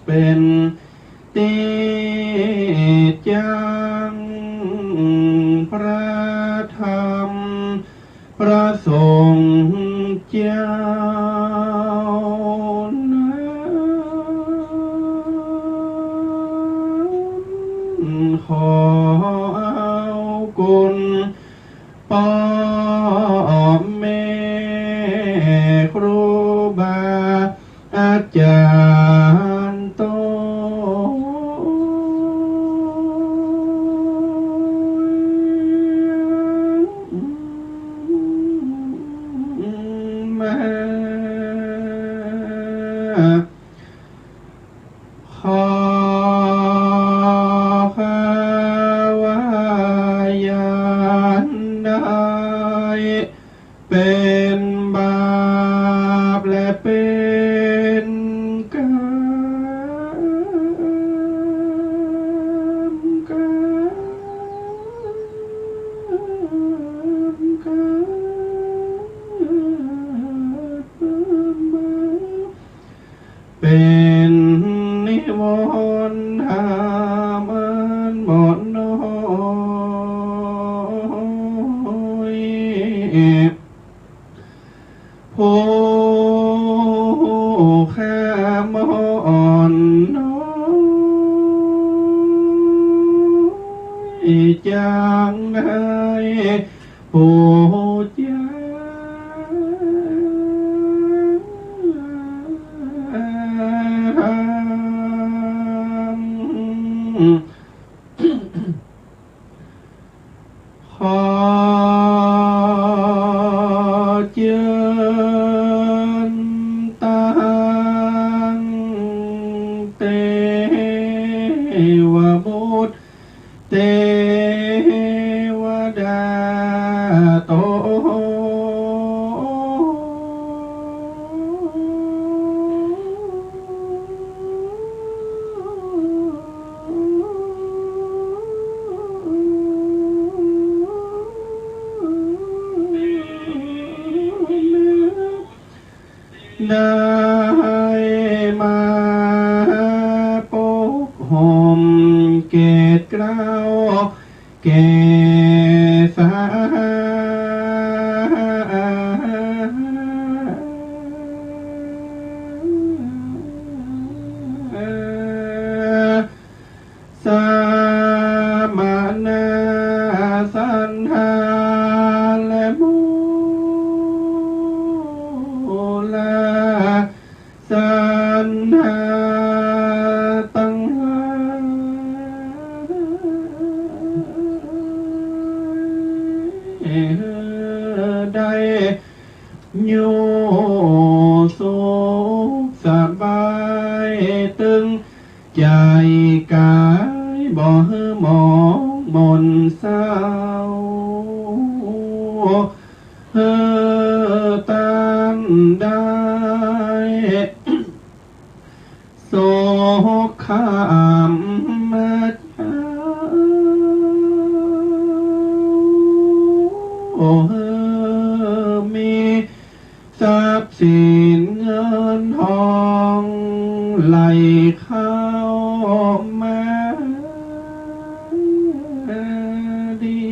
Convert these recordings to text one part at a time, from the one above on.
เป็นติจังพระธรรมพระสงฆ์เจ้าขอเอากุณพ่อแม่ครูบาอาจารย์โตมาขอวายานได้เป็นบาปและเป็นกรรเป็นนิวรณ์ธรรมหมดน้อยผู้ข้ามอ่อนน้อยจังให้ผู้เจ้าขอเจริญตั้งเตวบุตรเทวดาโตได้มาปกห่มเกศเกล้าแก่สาสามนาสันหาและมูลาสันหาตั้งได้โยสุขสบายตึงใจกายบ่หมองมนเศร้าตันได้โศกขามมามีทรัพย์สินเงินทองไหลเข้ามาดี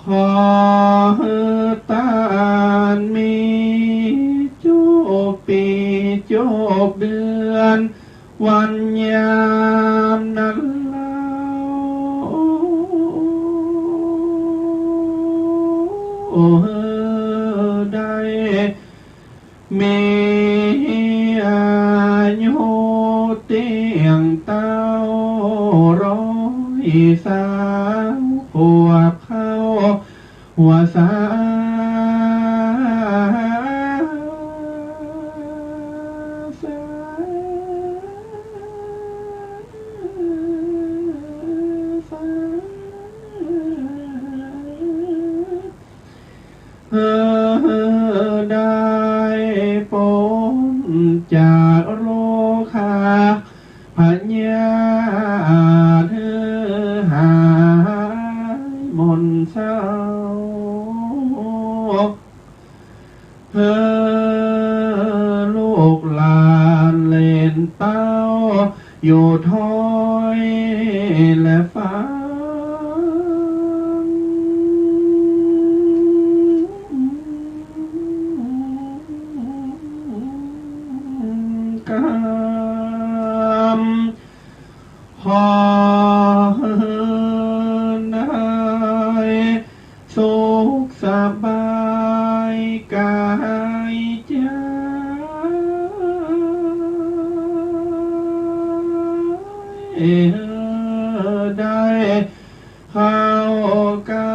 ขอตานมีโจบปีโจบเดือนวันยามนั้นได้ มีอายุเตียงเต้า100ขวบเข้าหัวสาได้พ้นจากโรคาพญาเธอหายมนเศร้าลูกหลานเล่นเต้าอยู่ถ้อยและฟ้าพอนายสุขสบายกายใจได้เข้าใกล้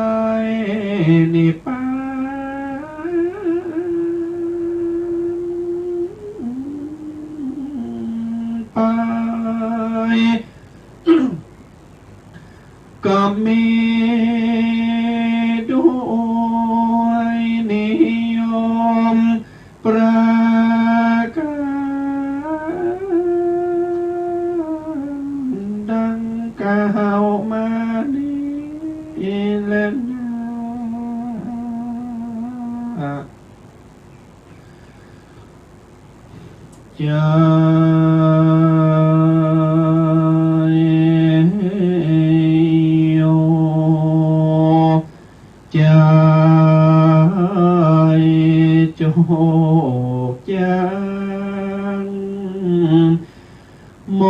นิพพานไปก็มีด้วยนิยมประการดังกล่าวมานี้และจะโจกจังโม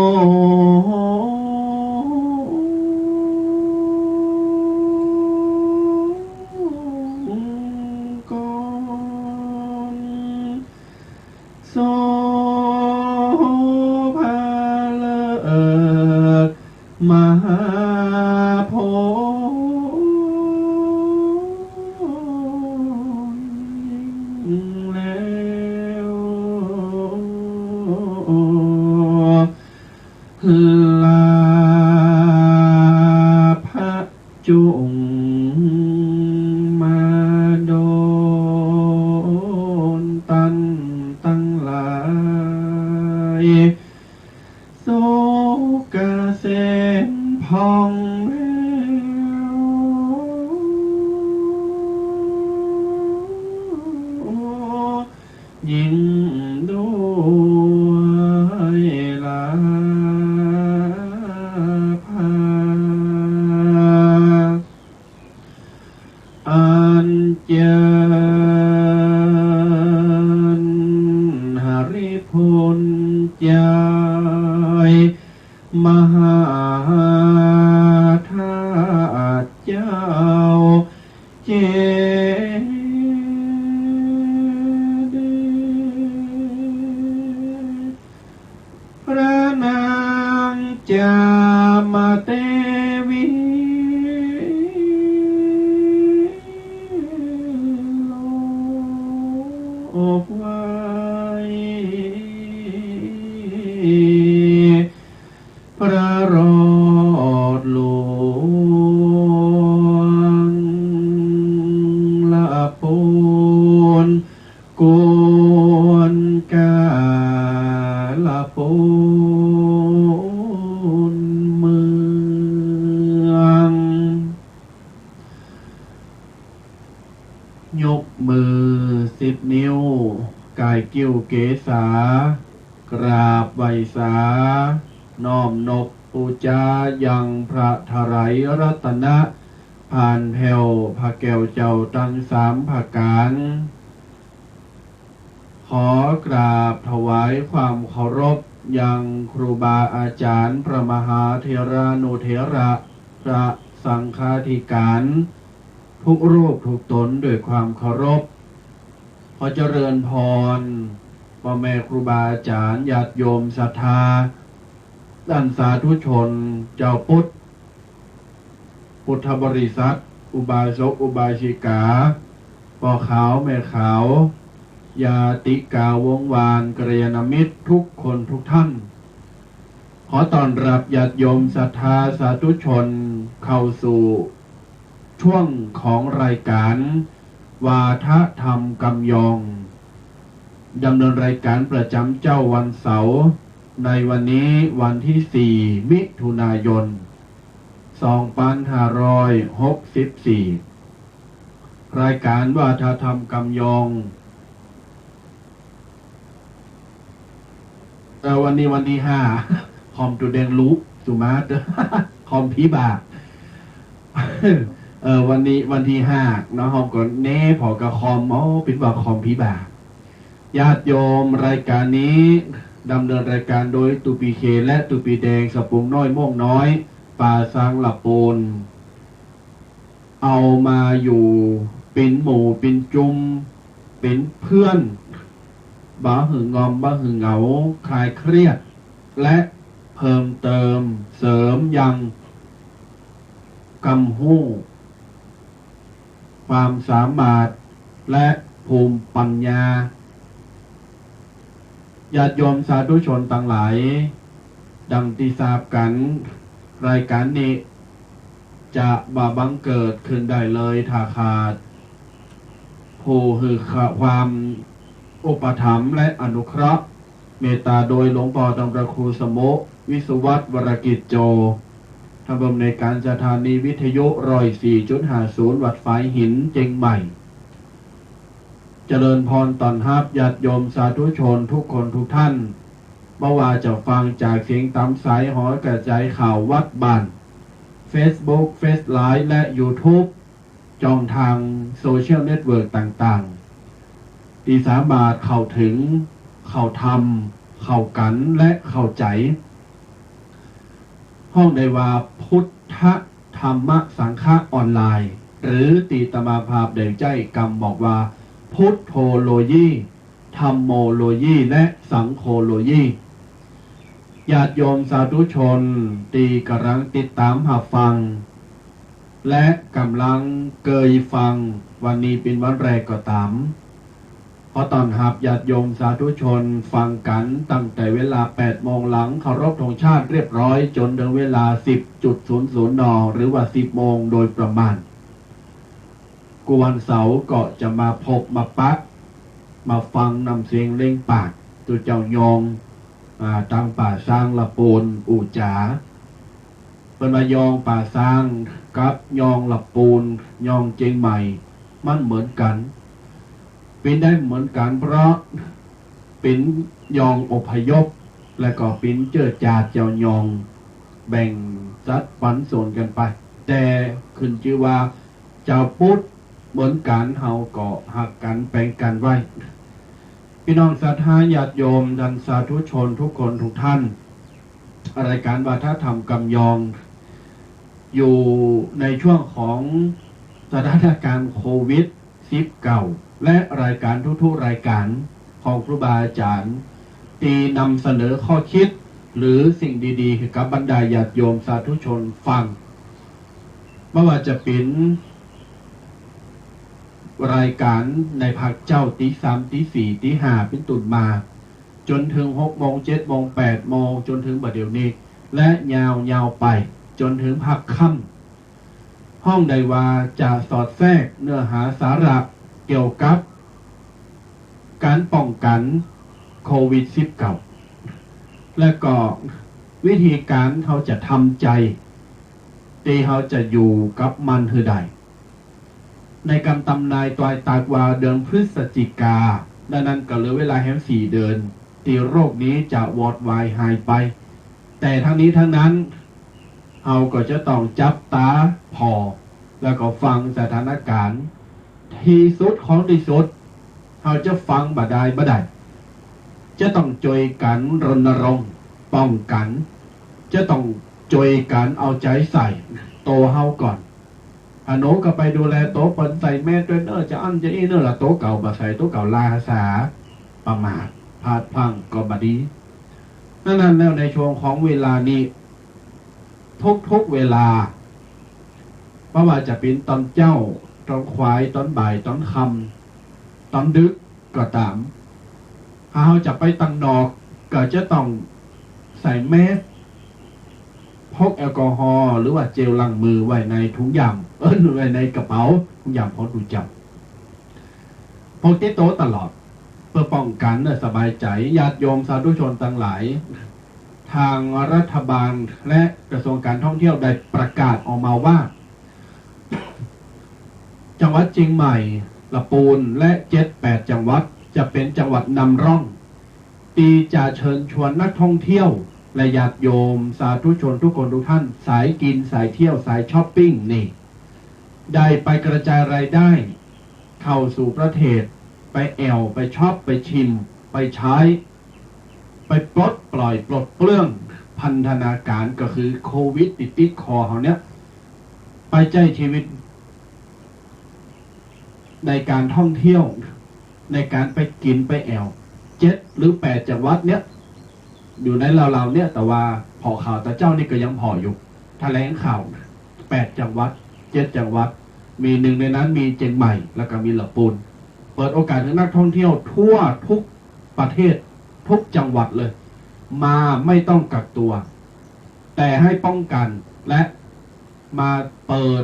กงโสภาเลิกมหาโพแล้วลาพระจุงมาโดนตันตั้งหลายสุขเกษมพองยิ่งด้วยลาภาอันเจนหริพลใจมหาธาตุเจ้าเจพระนางจามเทวีโลกไว้พระโรดหลวงละปูนกวนกาละปูนเมืองยกมือ10 นิ้วกายกิ้วเกษากราบไหวสาน้อมนบปูจายังพระทไตรรัตนะผ่านแผ่วพระแก้วเจ้าตั้ง3ประการขอกราบถวายความเคารพยังครูบาอาจารย์พระมหาเถรานุเถระพระสังฆาธิการทุกรูปทุกตนด้วยความเคารพข ขอเจริญพรพ่อแม่ครูบาอาจารย์ญาติโยมศรัทธาท่านสาธุชนเจ้าพุทธบริษัทอุบาสกอุบาสิกาพ่อขาวแม่ขาวญาติกาวงวานกัลยาณมิตรทุกคนทุกท่านขอต้อนรับญาติโยมศรัทธาสาธุชนเข้าสู่ช่วงของรายการวาทธรรมกำยองดำเนินรายการประจำเจ้าวันเสาร์ในวันนี้วันที่4มิถุนายน2564รายการวาทธรรมกำยองวันนี้วันที่5คอมตัวแดงลุสุมาตคอมผีบากวันนี้วันที่5เนาะฮอมก่อนเน่พอกระคอมเป็นว่าคอมผีบากญาติโยมรายการนี้ดำเนินรายการโดยตุปีเคและตุปีแดงสปุงน้อยม่วงน้อยป่าซางหลับปูนเอามาอยู่เป็นหมู่เป็นจุมเป็นเพื่อนบ้าหึงงอมบ้าหึงเหงาคลายเครียดและเพิ่มเติมเสริมยังกำหู้ความสามารถและภูมิปัญญาญาติโยมสาธุชนต่างหลายดังที่ทราบกันรายการนี้จะบังเกิดขึ้นได้เลยถ้าขาดผู้คือความอุปถัมภ์และอนุเคราะห์เมตตาโดยหลวงพ่อดำรงครูสมุวิสุวัตวรกิจโจทำบำในการสถานีวิทยุ104.50 วัดฝายหินเจียงใหม่เจริญพรตอนรับญาติโยมสาธุชนทุกคนทุกท่านเมื่อว่าจะฟังจากเสียงตามสายหอกระจายข่าววัดบ้าน Facebook Face Live และ YouTube จองทางโซเชียลเน็ตเวิร์กต่างๆที่สามารถเข้าถึงเข้าทำเข้ากันและเข้าใจห้องใดว่าพุทธธรรมสังฆะออนไลน์หรือตีตมาภาพเดินใจกรรมบอกว่าพุทโธโลยีธรรมโมโลยีและสังโฆโลยีญาติโยมสาธุชนตีกำลังติดตามหับฟังและกำลังเกยฟังวันนี้เป็นวันแรกก็ตามขอต้อนรับญาติโยมสาธุชนฟังกันตั้งแต่เวลา 8 โมงหลังเคารพธงชาติเรียบร้อยจนถึงเวลา 10.00 น.หรือว่า 10 โมงโดยประมาณกูวันเสาร์ก็จะมาพบมาปะมาฟังนำเสียงเล่งปากตัวเจ้ายองตั้งป่าสร้างละโปนอู่จ๋าเป็นมายองป่าสร้างกับยองละปูนยองเจียงใหม่มันเหมือนกันเป็นได้เหมือนกันเพราะเป็นยองอพยพและก็เป็นเจือจาดเจ้ายองแบ่งสัดปันส่วนกันไปแต่ขึ้นชื่อว่าเจ้าพุทธเหมือนกันเฮาก็หักกันแบ่งกันไว้พี่น้องศรัทธาญาติโยมดันสาธุชนทุกคนทุกท่านรายการวาทธรรมกำยองอยู่ในช่วงของสถานการณ์โควิด-19 และรายการทุกๆรายการของครูบาอาจารย์ที่นำเสนอข้อคิดหรือสิ่งดีๆกับบรรดาญาติโยมสาธุชนฟังไม่ว่าจะเป็นรายการในภาคเจ้าตี 3 ตี 4 ตี 5เป็นตุนมาจนถึง 6 โมง 7 โมง 8 โมงจนถึงบัดเดี๋ยวนี้และยาวไปจนถึงภาคค่ำห้องใดว่าจะสอดแทรกเนื้อหาสาระเกี่ยวกับการป้องกันโควิด -19 และก็วิธีการเขาจะทำใจที่เขาจะอยู่กับมันคือใดในการตำนายตายตากว่าเดือนพฤศจิกาดังนั้นก็เหลือเวลาแค่4 เดือนที่โรคนี้จะวอดวายหายไปแต่ทั้งนี้ทั้งนั้นเราก็จะต้องจับตาพอแล้วก็ฟังสถานการณ์ที่สุดของที่สุดเราจะฟังบ่ได้จะต้องช่วยกันรณรงค์ป้องกันจะต้องช่วยกันเอาใจใส่โตเฮาก่อน อโนก็ไปดูแลโต๊ะเปิดใส่แม่ด้วยเนอจะอั้นจะอีเนอละโต๊ะเก่ามาใส่โต๊ะเก่าลาสาประมาทพลาดพลั้งก็บดีนั่นแล้วในช่วงของเวลานี้ทุกเวลาเพราะว่าจะเป็นตอนเจ้าตอนควายตอนบ่ายตอนคำตอนดึกก็ตามถ้าเราจะไปตังนอกก็จะต้องใส่แมสพกแอลกอฮอล์หรือว่าเจลล้างมือไว้ในถุงยางไว้ในกระเป๋าถุงยางพอดูจับพกที่โต๊ะตลอดเพื่อป้องกันสบายใจญาติโยมสาธุชนทั้งหลายทางรัฐบาลและกระทรวงการท่องเที่ยวได้ประกาศออกมาว่าจังหวัดเชียงใหม่ลำพูนและ7-8จังหวัดจะเป็นจังหวัดนำร่องที่จะเชิญชวนนักท่องเที่ยวและญาติโยมสาธุชนทุกคนทุกท่านสายกินสายเที่ยวสายช้อปปิ้งนี่ได้ไปกระจายรายได้เข้าสู่ประเทศไปแอวไปช็อปไปชิมไปใช้ไปปลดปล่อยปลดเปลื้องพันธนาการก็คือโควิดติดคอเขาเนี้ยไปใจชีวิตในการท่องเที่ยวในการไปกินไปแอว7 หรือ 8จังหวัดเนี้ยอยู่ในเราเนี่ยแต่ว่าพอข่าวแต่เจ้านี่ก็ยังพออยู่แถลงข่าว8จังหวัด7จังหวัดมีหนึ่งในนั้นมีเชียงใหม่แล้วก็มีลำพูนเปิดโอกาสให้นักท่องเที่ยวทั่วทุกประเทศทุกจังหวัดเลยมาไม่ต้องกักตัวแต่ให้ป้องกันและมาเปิด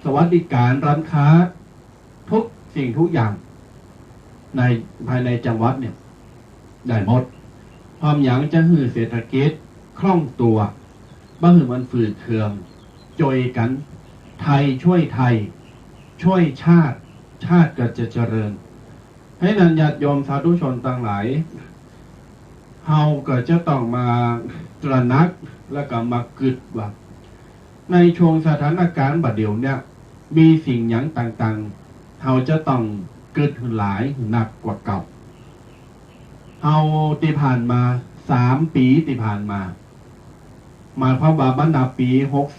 สวัสดิการร้านค้าทุกสิ่งทุกอย่างในภายในจังหวัดเนี่ยได้หมดพร้อมอย่างจะหือเศรษฐกิจคล่องตัวบ้าหือมันฝืดเคืองจอยกันไทยช่วยไทยช่วยชาติชาติก็จะเจริญให้นันญาติโยมสาธุชนต่างหลายเฮาก็จะต้องมาตระหนักและก็มากึดว่าในช่วงสถานการณ์บัดเดี๋ยวเนี่ยมีสิ่งอย่างต่างๆเฮาจะต้องกึดหลายหนักกว่าเก่าเฮาที่ผ่านมา3 ปีที่ผ่านมาหมายความว่าบรรดาปี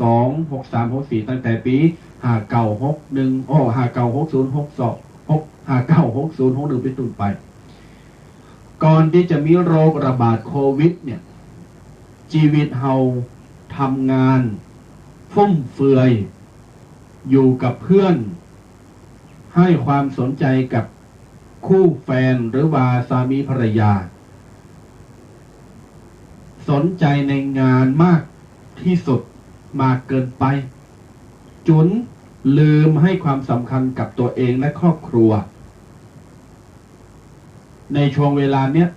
62 63 64ตั้งแต่ปี5961 5960 62 5960 61เป็นต้นไปก่อนที่จะมีโรคระบาดโควิดเนี่ยชีวิตเฮาทำงานฟุ่มเฟือยอยู่กับเพื่อนให้ความสนใจกับคู่แฟนหรือว่าสามีภรรยาสนใจในงานมากที่สุดมากเกินไปจนลืมให้ความสำคัญกับตัวเองและครอบครัวในช่วงเวลาเนี้ย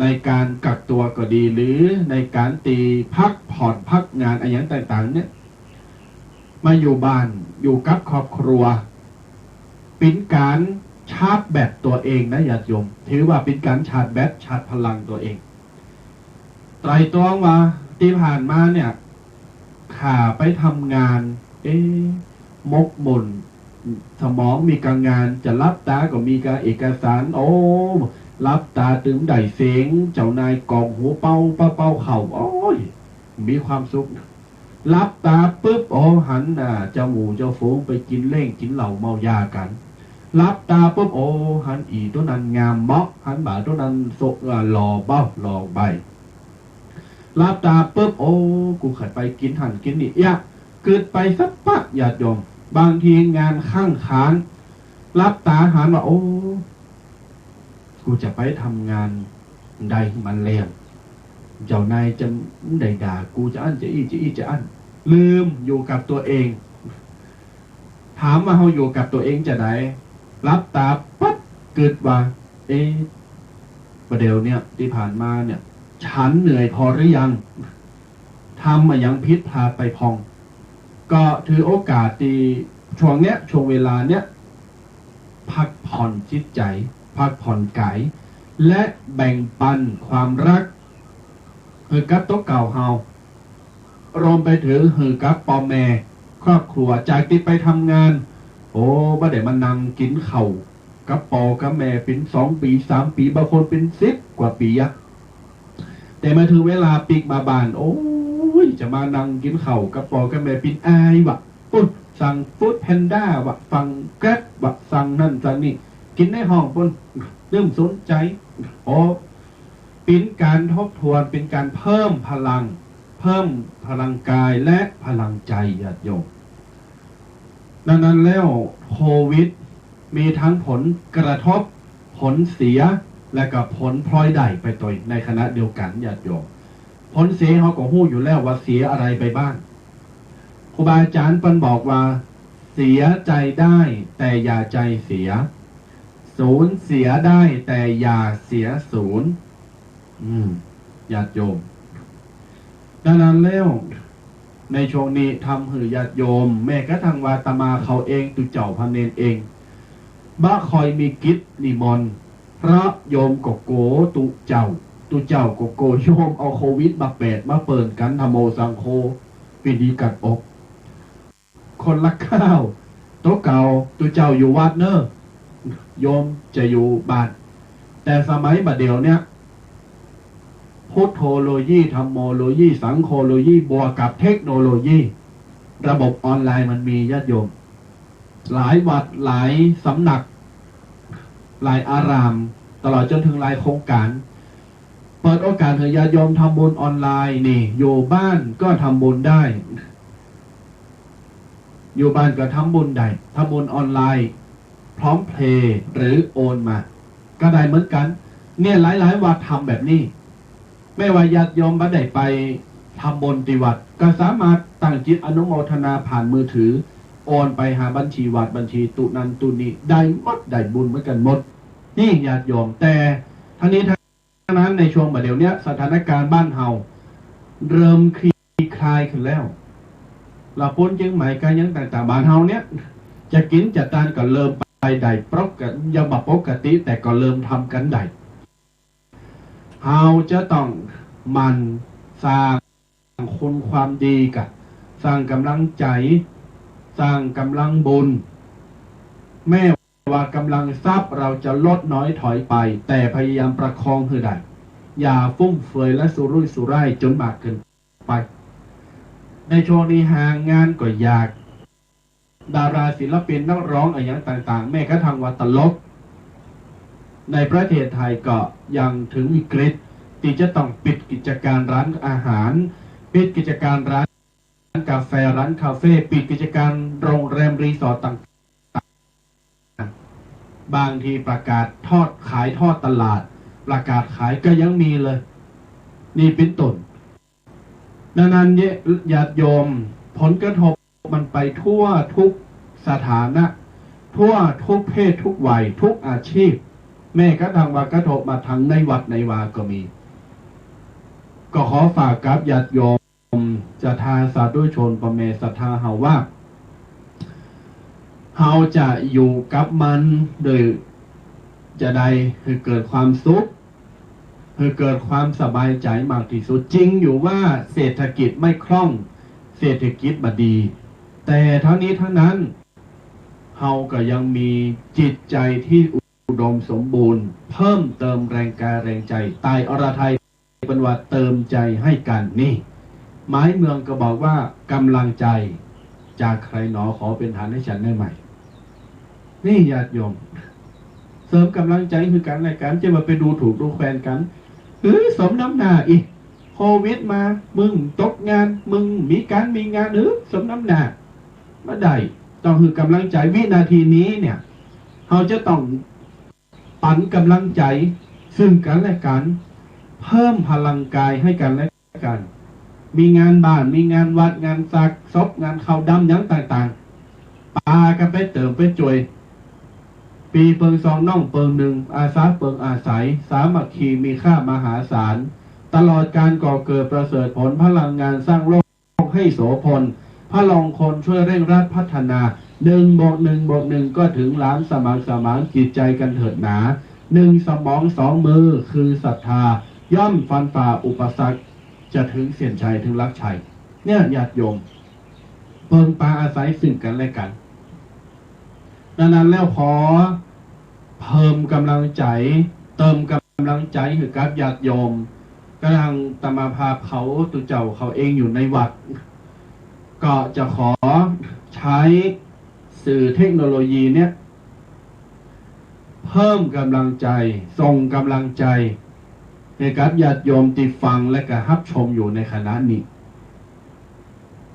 ในการกักตัวก็ดีหรือในการตีพักผ่อนพักงานอะไรอย่างต่างๆเนี่ยมาอยู่บ้านอยู่กับครอบครัวเป็นการชาร์จแบตตัวเองนะญาติโยมถือว่าเป็นการชาร์จแบตชาร์จพลังตัวเองไตรตรองว่าที่ผ่านมาเนี่ยข่าไปทำงานมกมนสมองมีการงานจะรับตาก็มีการเอกสารรับตาตึงไดเสียงเจ้านายกองหัวเป้าเข่ามีความสุขรับตาปุ๊บหันเจ้าหมูเจ้าฝูงไปกินเล่งกินเหล่าเมายากันรับตาปุ๊บหันอีตัวนั้นงามเมาะหันบ่าตัวนั้นโซหล่อเบ้าหล่อใบรับตาปุ๊บกูขัดไปกินหันกินนี่เกิดไปสักปักญาติโยมบางทีงานข้างค้านรับตาหันว่ากูจะไปทำงานใดมันเลี้ยงเจ้านายจะได้ด่ากูจะอั้นจะอั้นลืมอยู่กับตัวเองถามว่าเขาอยู่กับตัวเองจะได้รับตาปั๊บเกิดว่าประเดี๋ยวเนี่ยที่ผ่านมาเนี่ยฉันเหนื่อยพอหรือยังทำมายังพิษพาไปพองก็ถือโอกาสที่ช่วงเนี้ยช่วงเวลาเนี้ยพักผ่อนจิตใจพักผ่อนกายและแบ่งปันความรักหือกับโต๊ะเก่าเฮารวมไปถึงหือกับปอแม่ครอบครัวจากที่ไปทำงานบ่ได้มานั่งกินข้าวกับปอกับแม่เป็น2 ปี3 ปีบางคนเป็น10 กว่าปีแต่มาถึงเวลาปีกมาบ้านจะมานั่งกินข้าวกับปอกับแม่เป็นอายวะปุ๊บ สั่งฟู้ดแพนด้าว่าสั่งแกร็บว่าสั่งนั่นสั่งนี่กินในห้องปนเริ่มสนใจเป็นการทบทวนเป็นการเพิ่มพลังกายและพลังใจญาติโยมดังนั้นแล้วโควิดมีทั้งผลกระทบผลเสียและก็ผลพลอยได้ไปตัวในคณะเดียวกันญาติโยมผลเสียเขาก็ฮู้อยู่แล้วว่าเสียอะไรไปบ้างครูบาอาจารย์เปิ้นบอกว่าเสียใจได้แต่อย่าใจเสียสูญเสียได้แต่อย่าเสียศูนย์ญาติโยมดังนั้นแล้วในช่วงนี้ทำหือญาติโยมแม้กระทั่งวาตมาเขาเองตุเจ้าพระเนรเองบ้าคอยมีกิจนิมนต์พระโยมกโกตุเจ้าโกโกโยมเอาโควิดมาเปิดกันธโมสังโฆปีดีกัดอกคนละข้าวโต๊ะเก่าตุเจ้าอยู่วัดเนอะโยมจะอยู่บ้านแต่สมัยบัดเดียวเนี้ยพุทโธโลยีธรรมโมโลยีสังโฆโลยีบวกกับเทคโนโลยีระบบออนไลน์มันมีญาติโยมหลายวัดหลายสำนักหลายอารามตลอดจนถึงหลายโครงการเปิดโอกาสให้ญาติโยมทำบุญออนไลน์นี่อยู่บ้านก็ทำบุญได้อยู่บ้านก็ทำบุญได้ทำบุญออนไลน์พร้อมเพลย์หรือโอนมาก็ได้เหมือนกันเนี่ยหลายวัดทำแบบนี้ไม่ว่าญาติโยมบัดใดไปทำบุญที่วัดก็สามารถตั้งจิตอนุโมทนาผ่านมือถือโอนไปหาบัญชีวัดบัญชีตุนันตุนี้ได้หมดได้บุญเหมือนกันหมดนี่ญาติโยมแต่ทั้งนี้ทั้งนั้นในช่วงบัดเดี๋ยวนี้สถานการณ์บ้านเฮาเริ่มคลี่คลายขึ้นแล้วเราพ้นจึงหมายกันยังต่างๆบ้านเฮาเนี้ยจะกินจะทานก็เริ่มไปได้ปกติยังแบบปกติแต่ก็เริ่มทำกันได้เฮาจะต้องมันสร้างคุณความดีกับสร้างกำลังใจสร้างกำลังบุญแม้ว่ากำลังทรัพย์เราจะลดน้อยถอยไปแต่พยายามประคองให้ได้อย่าฟุ่มเฟือยและสุรุ่ยสุร่ายจนมากเกินไปในช่วงนี้หางานก็ยากดาราศิลปินนักร้องอะไรอย่างต่างๆแม้กระทั่งว่าตลกในประเทศไทยก็ยังถึงวิกฤตที่จะต้องปิดกิจการร้านอาหารปิดกิจการร้านกาแฟร้านคาเฟ่ปิดกิจการโรงแรมรีสอร์ทต่างๆบางทีประกาศขายทอดตลาดประกาศขายก็ยังมีเลยนี่เป็นต้นดังนั้นญาติโยมผลกระทบมันไปทั่วทุกสถานะทั่วทุกเพศทุกวัยทุกอาชีพแม้กระทั่งว่ากระทบมาทั้งในวัดในวาก็มีก็ขอฝากกับญาติโยมจะทาสาธุชนประเมศรัทธาเฮาว่าเฮาจะอยู่กับมันโดยจะได้ให้เกิดความสุขให้เกิดความสบายใจมากที่สุดจริงอยู่ว่าเศรษฐกิจไม่คล่องเศรษฐกิจบ่ดีแต่ทั้งนี้ทั้งนั้นเฮาก็ยังมีจิตใจที่อุดมสมบูรณ์เพิ่มเติมแรงกายแรงใจตายอรไทยเป็นว่าเติมใจให้กันนี่หมายเมืองก็บอกว่ากำลังใจจากใครหนอขอเป็นฐานให้ฉันได้ไหมนี่ญาติโยมเสริมกำลังใจคือกันและกันจะมาไปดูถูกดูแคลนกันสมน้ำหน้าอีกโควิดมามึงตกงานมึงมีงานสมน้ำหน้ามาได้ต้องคือกำลังใจวินาทีนี้เนี่ยเราจะต้องปั่นกำลังใจซึ่งกันและกันเพิ่มพลังกายให้กันและกันมีงานบ้านมีงานวัดงานสักศพงานข้าวดำยังต่างๆปากันไปเติมไปจวยปีเปิงซองน่องเปิงหนึ่งอาสาเปิงอาศัยสามัคคีมีค่ามหาศาลตลอดการก่อเกิดประเสริฐผลพลังงานสร้างโลกให้โสพลพระลองคนช่วยเร่งรัดพัฒนา1+1+1ก็ถึงล้านสมานจิตใจกันเถิดหนา1 สมอง2 มือคือศรัทธาย่อมฟันฝ่าอุปสรรคจะถึงเส้นชัยถึงลักชัยเนี่ยญาติโยมเปิงปาอาศัยซึ่งกันและกันดังนั้นแล้วขอเพิ่มกำลังใจเติมกำลังใจให้กับญาติโยมกำลังตมาภาพเขาตุเจ้าเขาเองอยู่ในวัดก็จะขอใช้ ช้สื่อเทคโนโลยีเนี่ยเพิ่มกำลังใจส่งกำลังใจให้กับญาติโยมที่ฟังและก็รับชมอยู่ในขณะนี้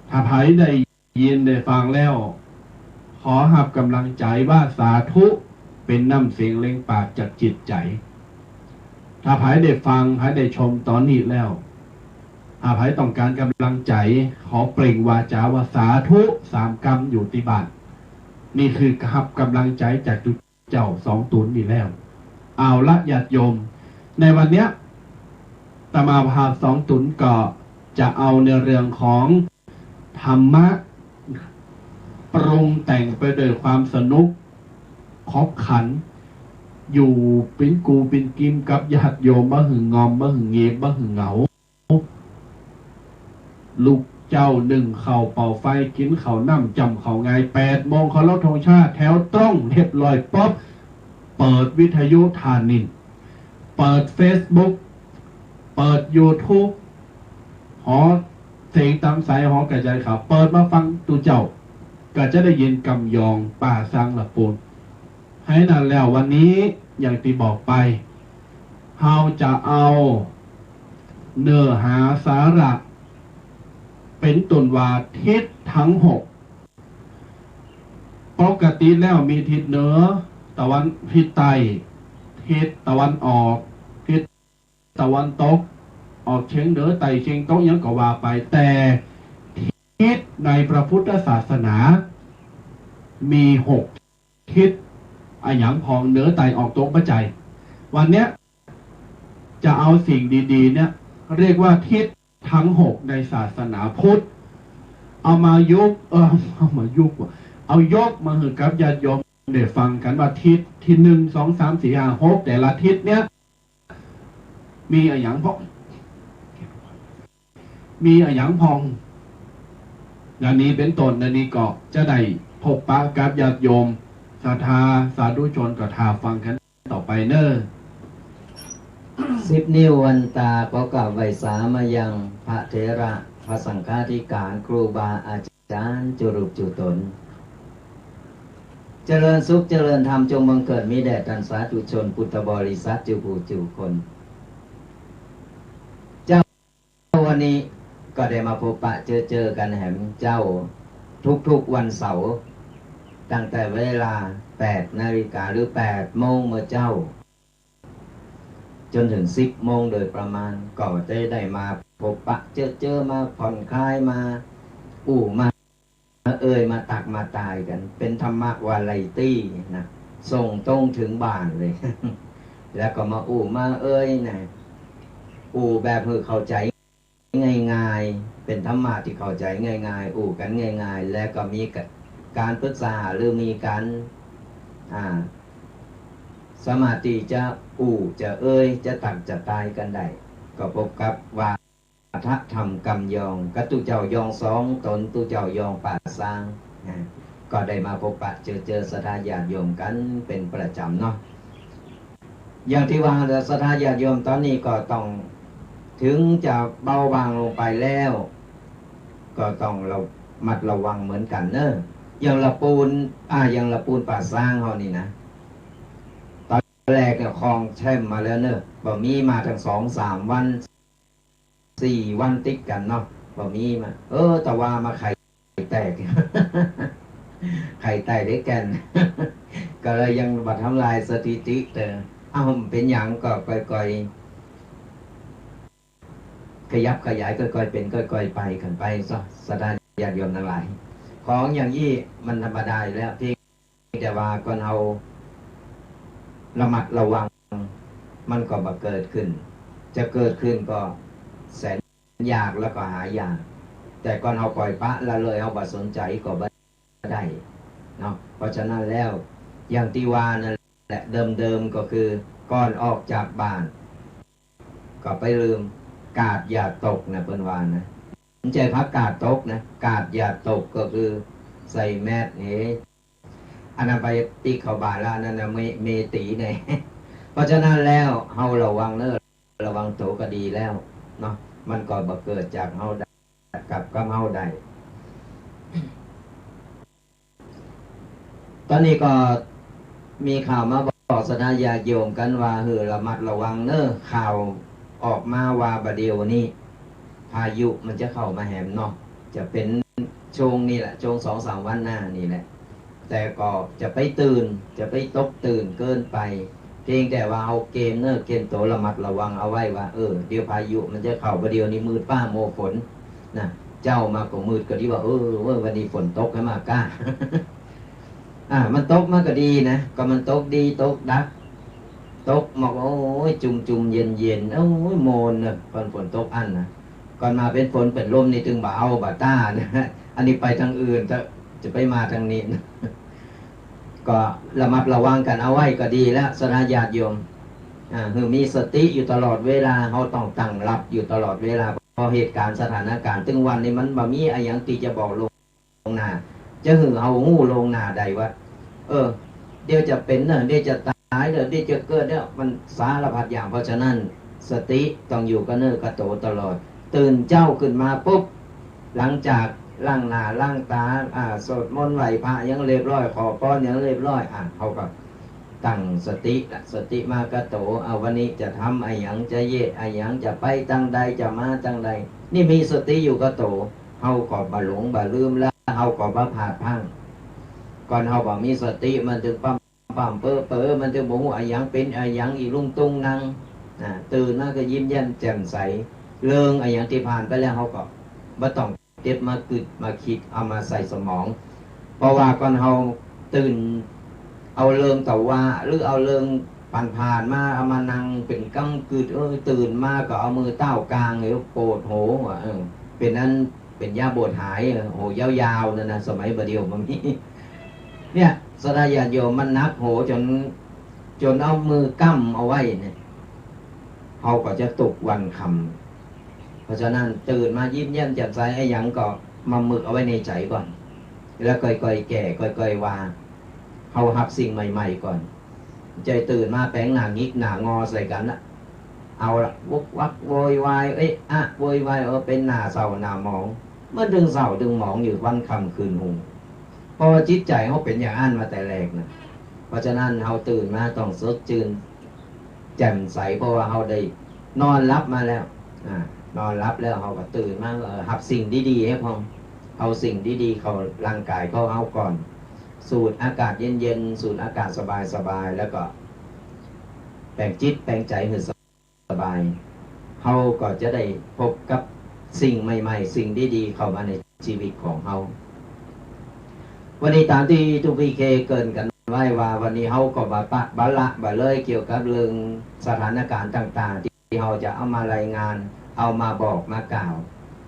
ถ้าใครได้ยินได้ฟังแล้วขอหับกำลังใจว่าสาธุเป็นน้ำเสียงเล่งปากจากจิตใจถ้าใครได้ฟังใครได้ชมตอนนี้แล้วถ้าใครต้องการกำลังใจขอเปล่งวาจาว่าสาธุ3 กรรมอยู่ที่บ้านนี่คือหับกำลังใจจากจุเจ้า2 ตุนนี่แล้วเอาละญาติโยมในวันเนี้ยตมาพา2 ตุนก็จะเอาในเรื่องของธรรมะปรุงแต่งไปด้วยความสนุกขบขันอยู่เป็นกูเป็นกิมกับญาติโยมบ่หึงงอมบ่หึงเงียบบ่หึงเหงาลูกเจ้า1เข่าเป่าไฟกินเข่าน้ำจำเข่าไง8 โมงเคารพธงชาติแถวตรงเรียบร้อยป๊อบเปิดวิทยุทานินเปิด Facebook เปิด YouTube หอเสียงตามสายหอกระจายข่าวเปิดมาฟังตูเจ้าก็จะได้ยินกำยองป่าสร้างละปูนให้นั่นแล้ววันนี้อย่างที่บอกไปเราจะเอาเนื้อหาสาระเป็นตุนวาทิศทั้ง6ปกติแล้วมีทิศเหนือตะวันทิศใต้ทิศตะวันออกทิศตะวันตกออกเฉียงเหนือใต้เฉียงตกยังก็ว่าไปแต่ทิศในพระพุทธศาสนามี6 ทิศอันหยังพองเหนือใต้ออกตกปัจจัยวันเนี้ยจะเอาสิ่งดีๆเนี่ยเรียกว่าทิศทั้ง6ในศาสนาพุทธเอามายกเอายกมาให้กับญาติโยมได้ฟังกันว่าทิศที่1 2 3 4 5 6แต่ละทิศเนี้ยมีอันหยังพองอย่างนี้เป็นต้นอันนี้ก็จะได้พบปะกับญาติโยมศรัทธาสาธุชนก็ทาฟังกันต่อไปเนอะ10 นิ้ววันตาขอกราบไหว้สามายังพระเถระพระสังฆาธิการครูบาอาจารย์จุรุปจุตนเจริญสุขเจริญธรรมจงบังเกิดมีแด่ท่านสาธุชนพุทธบริษัทจุผู้จุคนเจ้าวันนี้ก็ได้มาพบปะเจอกันแห่งเจ้าทุกวันเสาร์ตั้งแต่เวลา 8 นาฬิกาหรือ 8 โมงเมื่อเจ้าจนถึง 10 โมงโดยประมาณก็จะได้มาพบปะเจอมาผ่อนคลายมามามาตักมาตายกันเป็นธรรมะวาไรตี้นะส่งตรงถึงบ้านเลย แล้วก็มามานะแบบเพื่อเข้าใจง่ายๆเป็นธรรมะที่เข้าใจง่ายๆกันง่ายๆแล้วก็มีการปรึกษาหรือมีการสมาธิจะจะจะตักจะตายกันได้ก็พบกับว่าทะธรรมกำยองกตุเจ้ายอง2 ตนตุเจ้ายองป่าสร้างก็ได้มาพบปะเจอศรัทธาญาติโยมกันเป็นประจำเนาะอย่างที่ว่าศรัทธาญาติโยมตอนนี้ก็ต้องถึงจะเบาบางลงไปแล้วก็ต้องเรามัดระวังเหมือนกันเนอะอย่างละปูนป่าสร้างเขานี่นะตอนแรกเนี่ยคลองแช่มมาแล้วเนอะบ่มีมาทั้ง2-3 วัน4 วันติดกันเนาะบ่มีมาแต่ว่ามาไข่แตก ไข่แตกได้กัน ก็เลยยังบัดทำลายสถิติแต่เป็นอย่างก็ก่อยขยับขยายค่อยๆเป็นค่อยๆไปกันไปสดาญาติโยมทั้งหลายของอย่างนี้มันธรรมดาอยู่แล้วที่แต่ว่าก็เอาระมัดระวังมันก็มาเกิดขึ้นจะเกิดขึ้นก็แสนยากแล้วก็หายากแต่ก่อนเอาปล่อยปะละเลยเอาบัดสนใจก็ไม่ได้เนาะเพราะฉะนั้นแล้วอย่างที่ว่านั่นแหละเดิมก็คือก่อนออกจากบ้านก็ไปลืมกาดอย่าตกนะเปิ้นว่านะไม่ใช่พักกาดตกนะกาดอย่าตกก็คือใส่แมสอันนั้นไปตีเข้าบ้านแล้วนั่นนะเมตีเนี่ยเพราะฉะนั้นแล้วเฮาระวังระวังโตก็ดีแล้วเนาะมันก็บ่เกิดจากเฮาได้กับเฮาได้ อนนี้ก็มีข่าวมาบอกสนาญาติโยมกันว่าระมัดระวังเนอะข่าวออกมาว่าบดเดียวนี้พายุมันจะเข้ามาแหมเนาะจะเป็นช่วงนี้แหละช่วง2-3 วันหน้านี่แหละแต่ก็จะไปตกตื่นเกินไปเพียงแต่ว่าเอาเกมเนอะเกมโตระมัดระวังเอาไว้ว่าเดี๋ยวพายุมันจะเข้าบดเดียวนี้มืดป้าโมฝนนะเจ้ามาก็มืดก็ดีว่าวันนี้ฝนตกให้มากล้า มันตกมาก็ดีนะก็มันตกดีตกดักตกหมอกโอ้ยจุ่มเย็นโอ้ยโมนนะก่อนฝนตกอันนะก่อนมาเป็นฝนเป็นลมนี่ถึงบ่เอาบ่ต้านะอันนี้ไปทางอื่นจะไปมาทางนี้นะก็ระมัดระวังกันเอาไว้ก็ดีแล้วสนาญาติโยมคือมีสติอยู่ตลอดเวลาเขาต้องตั้งรับอยู่ตลอดเวลาพอเหตุการณ์สถานการณ์ถึงวันนี้มันบ่มีอะไรอย่างที่จะบอกลงหน้าจะเอางูลงหน้าใดว่าเดี๋ยวจะเป็นเนอะเดี๋ยวจะตายเดี๋ยวจะเกิดเนี่ยมันสารพัดอย่างเพราะฉะนั้นสติต้องอยู่กับเนื้อกับโตตลอดตื่นเจ้าขึ้นมาปุ๊บหลังจากล้างหน้าล้างตาสวดมนต์ไหว้พระยังเรียบร้อยขอพรยังเรียบร้อยเขาก็ตั้งสติมากระโตวันนี้จะทำอะไรอย่างจะเยะอะไรอย่างจะไปตั้งใดจะมาตั้งใดนี่มีสติอยู่กระโตเขาก็บะหลงบะลืมแล้วเขาก็บะผาดพังก่อนเขาบอกมีสติมันถึงปั๊มเป๋อมันถึงบอกว่าอย่างเป็นอย่างอีลุงตุงนั่งตื่นมาก็ยิ้มแย้มแจ่มใสเรื่องอย่างที่ผ่านไปแล้วเขาก็บ่ต้องเก็บมาคิดเอามาใส่สมองเพราะว่าก่อนเขาตื่นเอาเรื่องแต่ว่าหรือเอาเรื่องผ่านมาเอามานั่งเป็นกำกึดตื่นมาก็เอามือเต้ากลางเลยโปดโหเป็นนั้นเป็นยาโบดหายโหยาวๆนั่นนะสมัยบดเดียวมันมีเนี่ยสดาญาติโยมมันนักโหจนเอามือกั้มเอาไว้เนี่ยเขาก็จะตกวันคำเพราะฉะนั้นตื่นมายิ้มแย้มแจ่มใสไอ้ยังก็มามึกเอาไว้ในใจก่อนแล้วก่อยแก่ก่อยวางเขาหับสิ่งใหม่ๆก่อนใจตื่นมาแปลงหน้างิกหน้างอใส่กันละเอาละวุกวักโวยวายโวยวายเป็นหน้าเศร้าหน้าหมองเมื่อดึงเศร้าดึงหมองอยู่วันคำคืนหุงเพราะจิตใจเขาเป็นอย่างอันมาแต่แรกนะเพราะฉะนั้นเขาตื่นมาต้องสดชื่นแจ่มใสเพราะว่าเขาได้นอนรับมาแล้วนอนรับแล้วเขาก็ตื่นมาหับสิ่งดีๆให้พอเอาสิ่งดีๆเขาร่างกายเขาเอาก่อนสูดอากาศเย็นๆสูดอากาศสบายๆแล้วก็แปลงจิตแปลงใจให้สบายเขาก็จะได้พบกับสิ่งใหม่ๆสิ่งดีๆเข้ามาในชีวิตของเขาวันนี้ตามที่ทุกพี่เคเกินกันไว้ว่าวันนี้เขาก็บาละเลยเกี่ยวกับเรื่องสถานการณ์ต่างๆที่เขาจะเอามารายงานเอามาบอกมากล่าว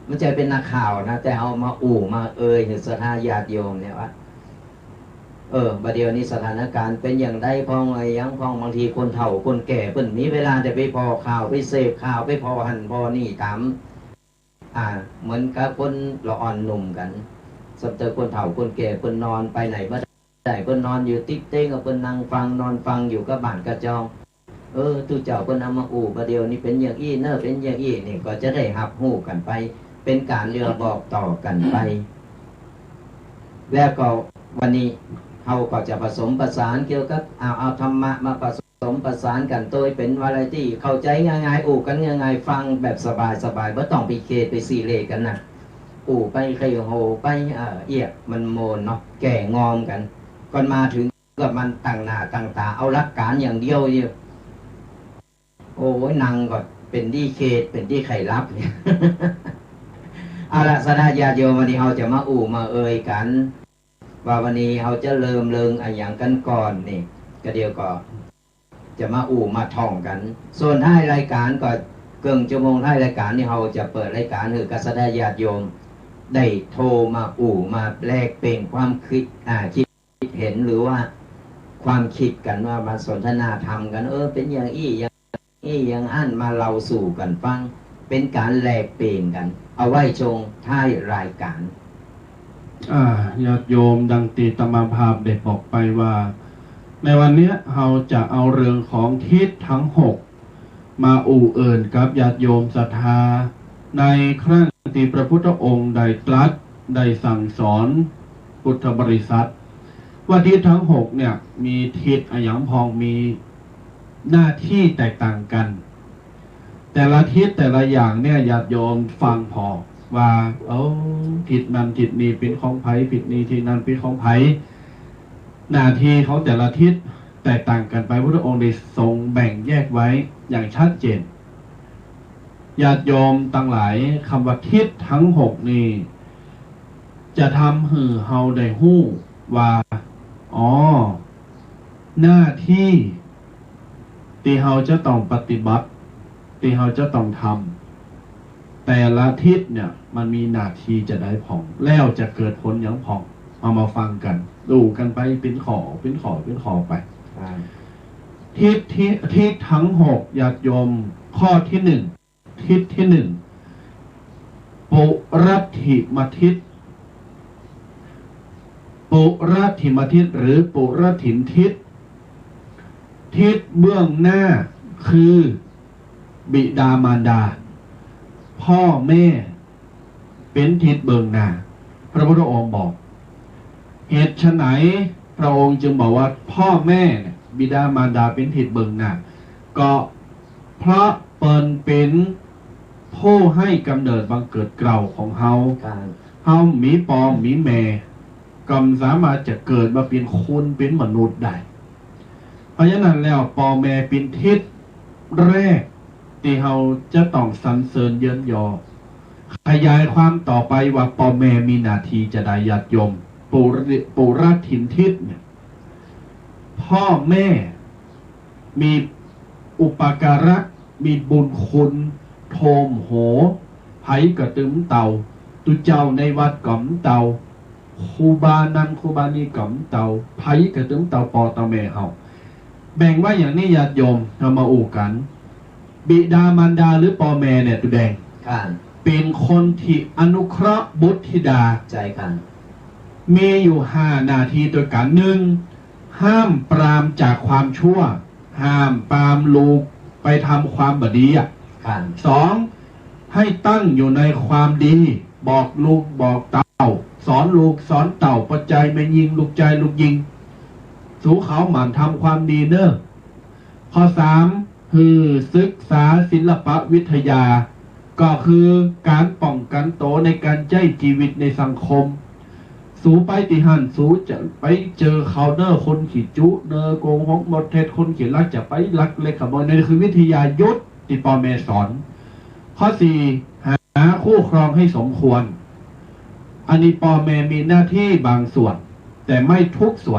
มันจะเป็นนักข่าวนะแต่เอามามาหรือสถานญาติโยมเนี่ยว่าบัดเดี๋ยวนี้สถานการณ์เป็นอย่างไรพองอะไรยังพองบางทีคนเฒ่าคนแก่เพิ่นมีเวลาจะไปพอข่าวไปเสพข่าวไปพอหันพอนี่ตามเหมือนกับคนละอ่อนหนุ่มกันสำหรับคนเฒ่าคนแก่เพิ่นนอนไปไหนไม่ได้เพิ่นนอนอยู่ติ๊กเต้งกับเพิ่นนั่งฟังนอนฟังอยู่กับบ้านกระจองตู้เจ้าเพิ่นเอามาบัดเดี๋ยวนี้เป็นอย่างอี้เนอะเป็นอย่างอี้นี่ก็จะได้หับหู้กันไปเป็นการเรือบอกต่อกันไปแล้วก็วันนี้เขาก็จะผสมประสานเกี่ยวกับเอาธรรมะมาผสมประสานกันโดยเป็นวาไรตี้เข้าใจง่ายๆกันง่ายๆฟังแบบสบายๆไม่ต้องไปเคไปซีเลกันนะไปใครโหไปเอียมันโมนเนาะแก่งอมกันก่อนมาถึงกับมันต่างหน้าต่างตาเอาหลักการอย่างเดียวโอ้ยนังก็เป็นดีเคเป็นดีไข่ลับเนี่ยเอาละสดาญาติโยมวันนี้เขาจะมามากันว่าวันนี้เขาจะเริ่มอย่างกันก่อนนี่ก็เดียวก็จะมามาท่องกันส่วนท้ายรายการก็เกินชั่วโมงท้ายรายการนี่เขาจะเปิดรายการคือกษดาญาติโยมได้โทรมามาแลกเปลี่ยนความคิดคิดเห็นหรือว่าความคิดกันว่ามาสนทนาธรรมกันเป็นอย่างอย่างอันมาเราสู่กันฟังเป็นการแลกเปลี่ยนกันเอาไว้ชงท้ายรายการญาติโยมดังตีตมาภาพได้บอกไปว่าในวันนี้เราจะเอาเรื่องของทิศทั้ง6มาเอิ่นกับญาติโยมศรัทธาในครั้งที่พระพุทธองค์ได้ตรัสได้สั่งสอนพุทธบริษัท ว่าทิศทั้งหกเนี่ยมีทิศอย่างพองมีหน้าที่แตกต่างกัน แต่ละทิศแต่ละอย่างเนี่ยญาติโยมฟังพอว่าทิศนั้นทิศนี้เป็นของไผ่ทิศนี้ที่นั้นเป็นของไผ่หน้าที่เขาแต่ละทิศแตกต่างกันไปพระองค์ได้ทรงแบ่งแยกไว้อย่างชัดเจนญาติโยมตั้งหลายคำว่าทิศทั้งหกนี้จะทำให้เฮาได้ฮู้ว่าหน้าที่ที่เฮาจะต้องปฏิบัติที่เฮาจะต้องทำแต่ละทิศเนี่ยมันมีหน้าที่จะได้ผ่องแล้วจะเกิดผลอย่างผ่องเอามาฟังกันดูกันไปเป็นข้อไปทิศทั้งหกญาติโยมข้อที่หนึ่งทิศที่หนึ่งปุรัตถิมทิศปุรัตถิมทิศหรือปุรัตถินทิศทิศเบื้องหน้าคือบิดามารดาพ่อแม่เป็นทิศเบื้องหน้าพระพุทธองค์บอกเหตุไฉนพระองค์จึงบอกว่าพ่อแม่บิดามารดาเป็นทิศเบื้องหน้าก็เพราะเปิ้นเป็นผู้ให้กำเนิดบังเกิดเกล่าของเฮามีปองมีแม่กำสามารถจะเกิดมาเป็นคนเป็นมนุษย์ได้เพราะฉะนั้นแล้วพ่อแม่เป็นทิศแรกที่เฮาจะต้องสรรเสริญเยินยอขยายความต่อไปว่าพ่อแม่มีหน้าที่จะได้ญาติโยมปุรัตถินทิศเนี่ยพ่อแม่มีอุปการะมีบุญคุณโทมโหไผกระตึมเต่าตุเจ้าในวัดก๋อมเต่าครูบานันครูบานีก๋อมเต่าไผกระตึมเต่าปอตาแม่เฮาแบ่งว่าอย่างนี้ญาติโยมเอามาอู่กันบิดามารดาหรือปอแม่เนี่ยตุแดงเป็นคนที่อนุเคราะห์บุตรธิดาใจกันมีอยู่5หน้าที่ตัวกันหนึ่งห้ามปรามจากความชั่วห้ามปรามลูกไปทำความบดีสองให้ตั้งอยู่ในความดีบอกลูกบอกเต่าสอนลูกสอนเต่าปัจจัยไม่ยิงลูกใจลูกยิงสู้เขาหมั่นทำความดีเนอะข้อ3คือศึกษาศิลปวิทยาก็คือการป้องกันตัวในการใช้ชีวิตในสังคมสูไปติหันสูจะไปเจอเขาเนอคนขีดจุเนอโกงหกหมดเท็จคนขีดลักจะไปลักเล็กขโมยนั่นคือวิทยายุทธที่พ่อแม่สอนข้อ4หาคู่ครองให้สมควรอันนี้พ่อแม่มีหน้าที่บางส่วนแต่ไม่ทุกส่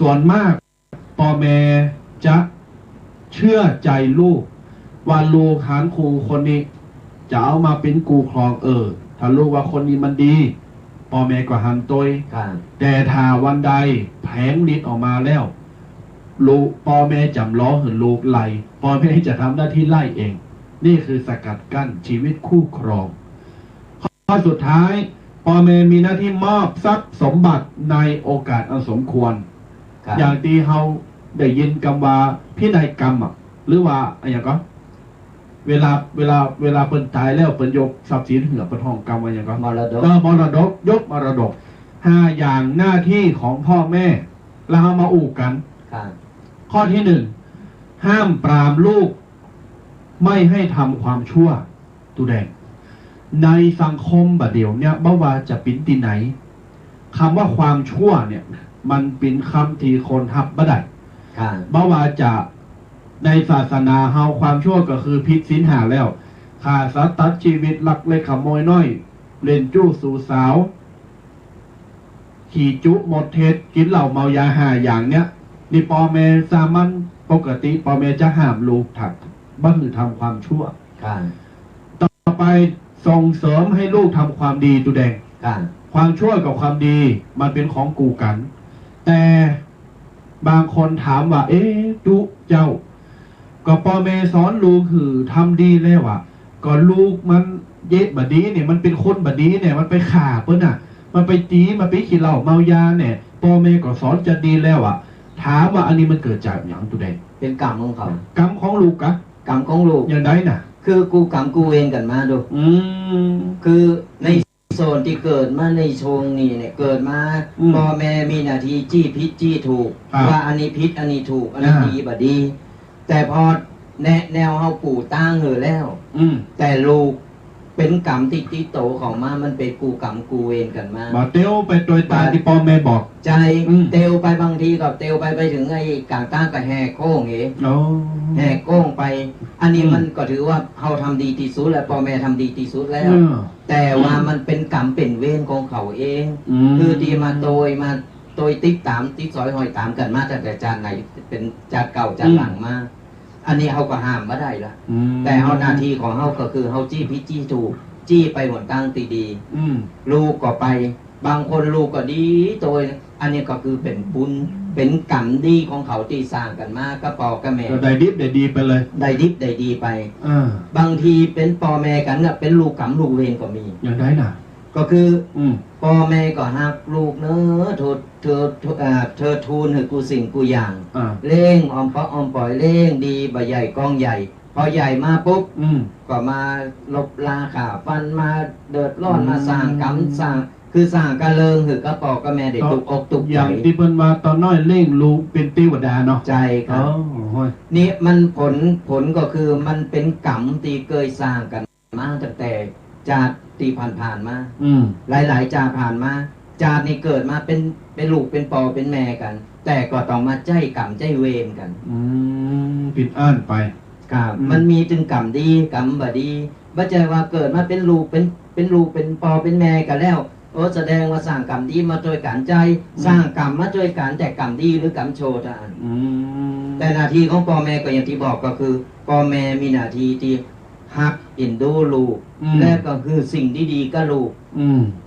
วนมากพ่อแม่จะเชื่อใจลูกว่าลูกหานครูคนนี้จะเอามาเป็นกูครองถ้าลูกว่าคนนี้มันดีพ่อแม่ก็หันตัวแต่ถ้าวันใดแผงฤทธิ์ออกมาแล้วลูกพ่อแม่จำล้อหืนลูกไล่พ่อแม่จะทำหน้าที่ไล่เองนี่คือสกัดกั้นชีวิตคู่ครองข้อสุดท้ายพ่อแม่มีหน้าที่มอบทรัพย์สมบัติในโอกาสอันสมควรอย่างที่เฮาได้ยินคำว่าพินัยกรรมหรือว่าอะไรก็เวลาเปิ้นตายแล้วเปิ้นยกทรัพย์สินเหือเปิ้นห้องกรรมว่าอย่างก็มรดกยกมรดก5อย่างหน้าที่ของพ่อแม่แล้วเอามาอู่กันข้อที่1ห้ามปรามลูกไม่ให้ทำความชั่วตุแดงในสังคมบัดเดี๋ยวเนี่ยบ่ว่าจะเป็นที่ไหนคำว่าความชั่วเนี่ยมันเป็นคำที่คนทับบ่ได้บ่ว่าจะในศาสนาเฮาความชั่วก็คือผิดศีล5แล้วฆ่าสัตว์ตัดชีวิตลักเล็กขโมยน้อยเล่นจู้สู่สาวขี่จุหมดเท็จกินเหล้าเมายา5อย่างเนี้ยนี่พ่อแม่สามัญปกติพ่อแม่จะห้ามลูกถักบ่คือทำความชั่วต่อไปส่งเสริมให้ลูกทำความดีตุแดงความชั่วกับความดีมันเป็นของกูกันแต่บางคนถามว่าจุเจ้าก็พ่อแม่สอนลูกคือทำดีแล้วก็ลูกมันเย็ดบดีเนี่ยมันเป็นคนบดีเนี่ยมันไปฆ่าเปิ้นมันไปตีมันไปขี้เหล้าเมายาเนี่ยพ่อแม่ก็สอนจะดีแล้วถามว่าอันนี้มันเกิดจากอย่างตุแดงเป็นกรรมของเขากรรมของลูกกะกรรมของลูกอย่างไรน่ะคือกูกรรมกูเวรกันมาดูคือใน โซนที่เกิดมาในช่วงนี้เนี่ยเกิดมาพ่อแม่มีหน้าที่จี้ผิดจี้ถูกว่าอันนี้ผิดอันนี้ถูกอันนี้ดีบ่ดีแต่พอแนวเฮาปู่ตั้งเหอแล้วแต่ลูกเป็นกรรมที่ติโตของมามันเป็นกูกรรมกูเวรกันมาบอกเตียวไปโดยตาที่พ่อแม่บอกใจเตียวไปบางทีก็เตียวไปถึงไอ้กลางตั้งก็แหกโค้งเองแหกโค้งไปอันนี้มันก็ถือว่าเขาทำดีที่สุดแล้วพ่อแม่ทำดีที่สุดแล้วแต่ว่ามันเป็นกรรมเป็นเวรของเขาเองคือที่มาโดยติ๊กตามติ๊กซอยหอยตามกันมาแต่จานไหนเป็นจานเก่าจานหลังมาอันนี้เขาก็ห้ามไม่ได้ละแต่เขาหน้าที่ของเขาก็คือเขาจี้พิจี้ถูกจี้ไปหนตั้งตีดีลูกก็ไปบางคนลูกก็ดีโดยอันนี้ก็คือเป็นบุญเป็นกรรมดีของเขาที่สร้างกันมาก็ปอก็แม่ได้ดิบได้ดีไปเลยได้ดิบได้ดีไปบางทีเป็นปอแม่กันเนี่ยเป็นลูกกรรมลูกเวรก็มีอย่างไรน่ะก็คือพ่อแม่ก็หักลูกเนอะเธอทูลให้กูสิ่งกูอย่างเล่งออมปล่อยเล่งดีใบใหญ่กองใหญ่พอใหญ่มาปุ๊บก็มาลบลาขาฟันมาเดือดร้อนมาสร้างกรรมสร้างคือสร้างกระเลิงหือกระปอกกระแม่เด็กตุกอกตุกอย่างที่เพิ่นมาตอนน้อยเล่งลูกเป็นเทวดาเนาะใจครับนี่มันผลก็คือมันเป็นกรรมที่เคยสร้างกันมาตั้งแต่จากตีผ่านมาหลายจาผ่านมาจานี่เกิดมาเป็นลูกเป็นปอเป็นแม่กัน แต่ก็ต้องมาใจกรรมใจเวรกันผิดอ่านไปครับมันมีจึงกรรมดีกรรมบ่ดีบ่ใจว่าเกิดมาเป็นลูกเป็นลูกเป็นปอเป็นแม่กันแล้วโอ้แสดงว่าสร้างกรรมดีมาโดยการใจสร้างกรรมมาโดยการแต่กรรมดีหรือกรรมโชตานแต่หน้าที่ของพ่อแม่ก็อย่างที่บอกก็คือพ่อแม่มีหน้าที่ที่ฮักเอ็นดูลูกและก็คือสิ่งที่ดีก็ลูก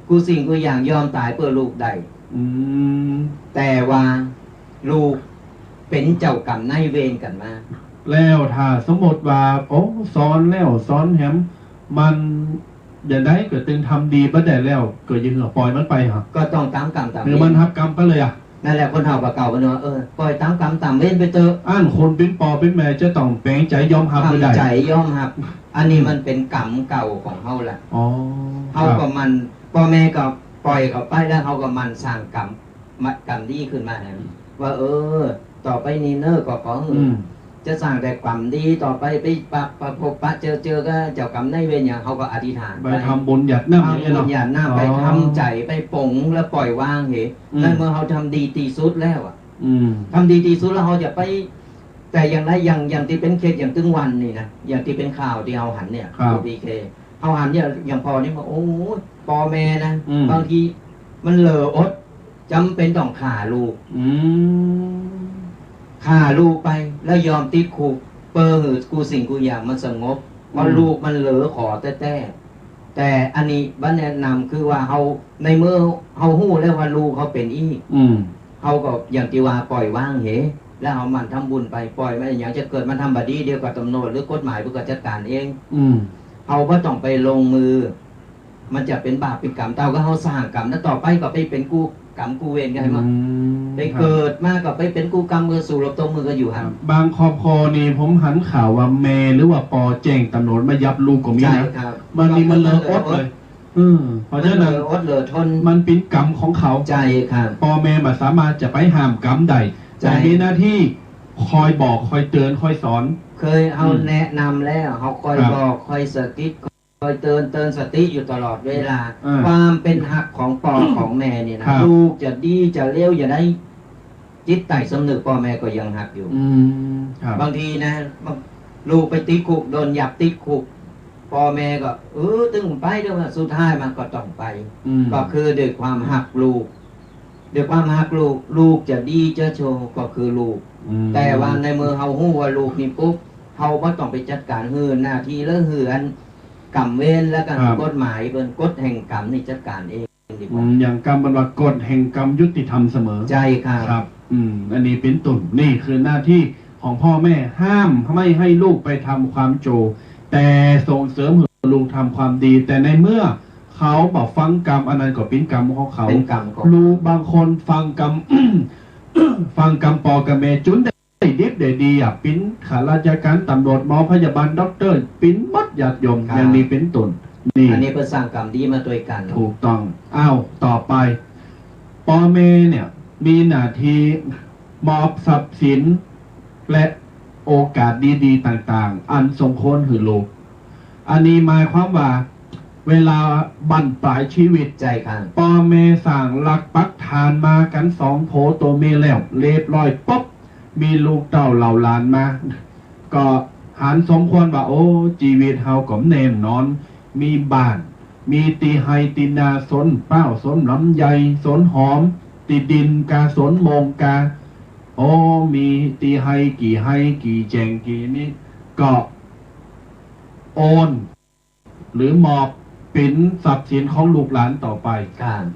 กูสิ่งกูอย่างยอมตายเพื่อลูกได้แต่ว่าลูกเป็นเจ้ากรรมนายเวรกันมาแล้วถ้าสมมติว่าโอ้ซ้อนแล้วซ้อนแหมมันอย่างไรเกิดตึงทำดีบ่ได้แล้วเกิดยังเหรอปล่อยมันไปเหรอก็ต้องตามกรรมตามหรือมันทับกรรมไปเลยอ่ะนั่นแหละคนเฒ่ากับเก่ากันเนาะปล่อยตามกรรมตามเวรไปเถอะอ่านคนเป็นปอเป็นแม่จะต้องแปลงใจยอมรับไม่ได้ใจยอมรับอันนี้มันเป็นกรรมเก่าของเขาแหละเขาก็มันพ่อแม่ก็ปล่อยเขาไปแล้วเขาก็มันสร้างกรรมดีขึ้นมานะว่าต่อไปนี้เนอก็ขอจะสร้างแต่กรรมดีต่อไปไปพบปะเจอก็เจ้ากรรมนายเวรอย่างเขาก็อธิษฐานไปทำบุญหยาดน้ำบุญหยาดน้ำไปทำใจไปปลงแล้วปล่อยวางเหตุนั่นเมื่อเขาทำดีตีสุดแล้วอ่ะทำดีตีสุดแล้วเขาจะไปแต่อย่างไรอย่างที่เป็นเคสอย่างตึงวันนี่นะอย่างที่เป็นข่าวที่เอาหันเนี่ยดีเคเอาหันเนี่ยอย่างพอนี่มาโอ้ปอแม่นะบางทีมันเหลืออดจำเป็นต้องฆ่าลูกฆ่าลูกไปแล้วยอมติดคุกเปอร์หือกูสิ่งกูอย่างมันสงบเพราะลูกมันเหลือขอแต่อันนี้บ้านแนะนำคือว่าเขาในเมื่อเขาหู้แล้วว่าลูกเขาเป็นอีกเขาก็อย่างที่ว่าปล่อยว่างเหแล้วเอามันทำบุญไปปล่อยไม่อย่างจะเกิดมันทำบดีเดียวกับตำรวจหรือกฎหมายเพื่อจัดการเองเขาก็ต้องไปลงมือมันจะเป็นบาปเป็นกรรมเต่าก็เขาสร้างกรรมแล้วต่อไปก็ไปเป็นกูกรรมกูเวรกันมั้งไปเกิดมากก็ไปเป็นกูกรรมมือสู่รบตัวมือก็อยู่ห่างบางครอบครัวนี่ผมหันข่าวว่าเมหรือว่าปอแจ้งตำรวจมายับลูกก็มีนะมันมีมันเลอะอดเลยเพราะฉะนั้นอดเลยทนมันเป็นกรรมของเขาใจครับปอแม่มาสามารถจะไปห้ามกรรมใดจะมีหน้าที่คอยบอกคอยเตือนคอยสอนเคยเอาแนะนำแล้วเขาคอยบอกคอยสกิดคอยเตือนสติอยู่ตลอดเวลาความเป็นหักของปอของแม่เนี่ยนะลูกจะดีจะเลี้ยวอย่าได้จิตใต้สำนึกพ่อแม่ก็ยังหักอยู่บางทีนะลูกไปติดคุกโดนหยับติดคุกพ่อแม่ก็ตึงไปด้วยว่าสุดท้ายมันก็ต้องไปก็คือด้วยความหักลูกด้วยความหักลูกจะดีจะโชว์ก็คือลูกแต่ว่าในเมื่อเฮาฮู้ว่าลูกนี่ปุ๊บเฮาบ่ต้องไปจัดการหื้อหน้าที่แล้วหื้ออันกรรมเวรแล้วกันกฎหมายเบิ่นกฎแห่งกรรมนี่จัดการเองดีกว่าอย่างกรรมบรรดากฎแห่งกรรมยุติธรรมเสมอใช่ครับอันนี้เป็นตุ่นนี่คือหน้าที่ของพ่อแม่ห้ามไม่ให้ลูกไปทำความโจรแต่ส่งเสริมให้ลูกทำความดีแต่ในเมื่อเขาบอกฟังกรรมอันนั้นก็เป็นกรรมของเขาลูกบางคนฟังกรรม ฟังกรรมปอกรรมเมจุนได้ดิบได้ดีปิ้นข้าราชการตำรวจหมอพยาบาลด็อกเตอร์ปิ้นมัดญาติโยมอย่างนี้เป็นตุน นี่อันนี้เพื่อสร้างกรรมดีมาด้วยกันถูกต้องอ้าวต่อไปปอเมเนี่ยมีหน้าที่มอบทรัพย์สินและโอกาสดีๆต่างๆอันสมควรหือลูกอันนี้หมายความว่าเวลาบั้นปลายชีวิตใจครับปอเมสั่งหลักปักฐานมากันสองโผตัวเมแล้วเรียบร้อยป๊บมีลูกเต้าเหล่าหลานมาก็หันสมควรว่าโอ้ชีวิตเฮาก็แน่นอนมีบ้านมีตีไฮตีนาสนเป้าสนลำไยสนหอมตีดินกาสนมงกาโอ้มีตีไฮกี่แจงกี่นี่ก็โอนหรือมอบเป็นทรัพย์สินของลูกหลานต่อไป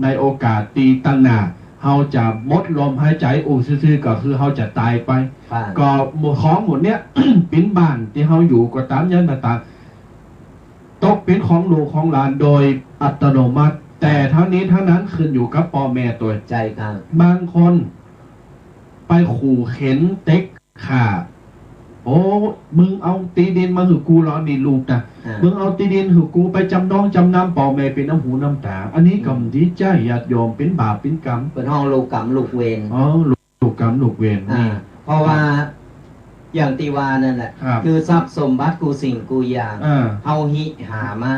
ในโอกาสตีตั้งหน้าเฮาจะหมดลมหายใจซื่อๆก็คือเฮาจะตายไปก็หมดของหมดเนี้ย เป็นบ้านที่เฮาอยู่ก็ตามยันต่างๆตกเป็นของลูกของหลานโดยอัตโนมัติแต่ทั้งนี้ทั้งนั้นขึ้นอยู่กับพ่อแม่ตัวใจครับบางคนไปขู่เข็นเต็กข่าโอ้มึงเอาตีดินมาหือกูเหรอนี่ลูกนะมึงเอาตีดินหือกูไปจำนองจำนำป่อแม่เป็นน้ำหูน้ำตาอันนี้กรรมที่ใจญาติโยมเป็นบาปเป็นกรรมเป็นห้องลูกกรรมลูกเวรอ๋อลูกกรรมลูกเวรเพราะว่าอย่างตีวานั่นแหละคือทรัพย์สมบัติกูสิ่งกูอย่างเฮาหิหามา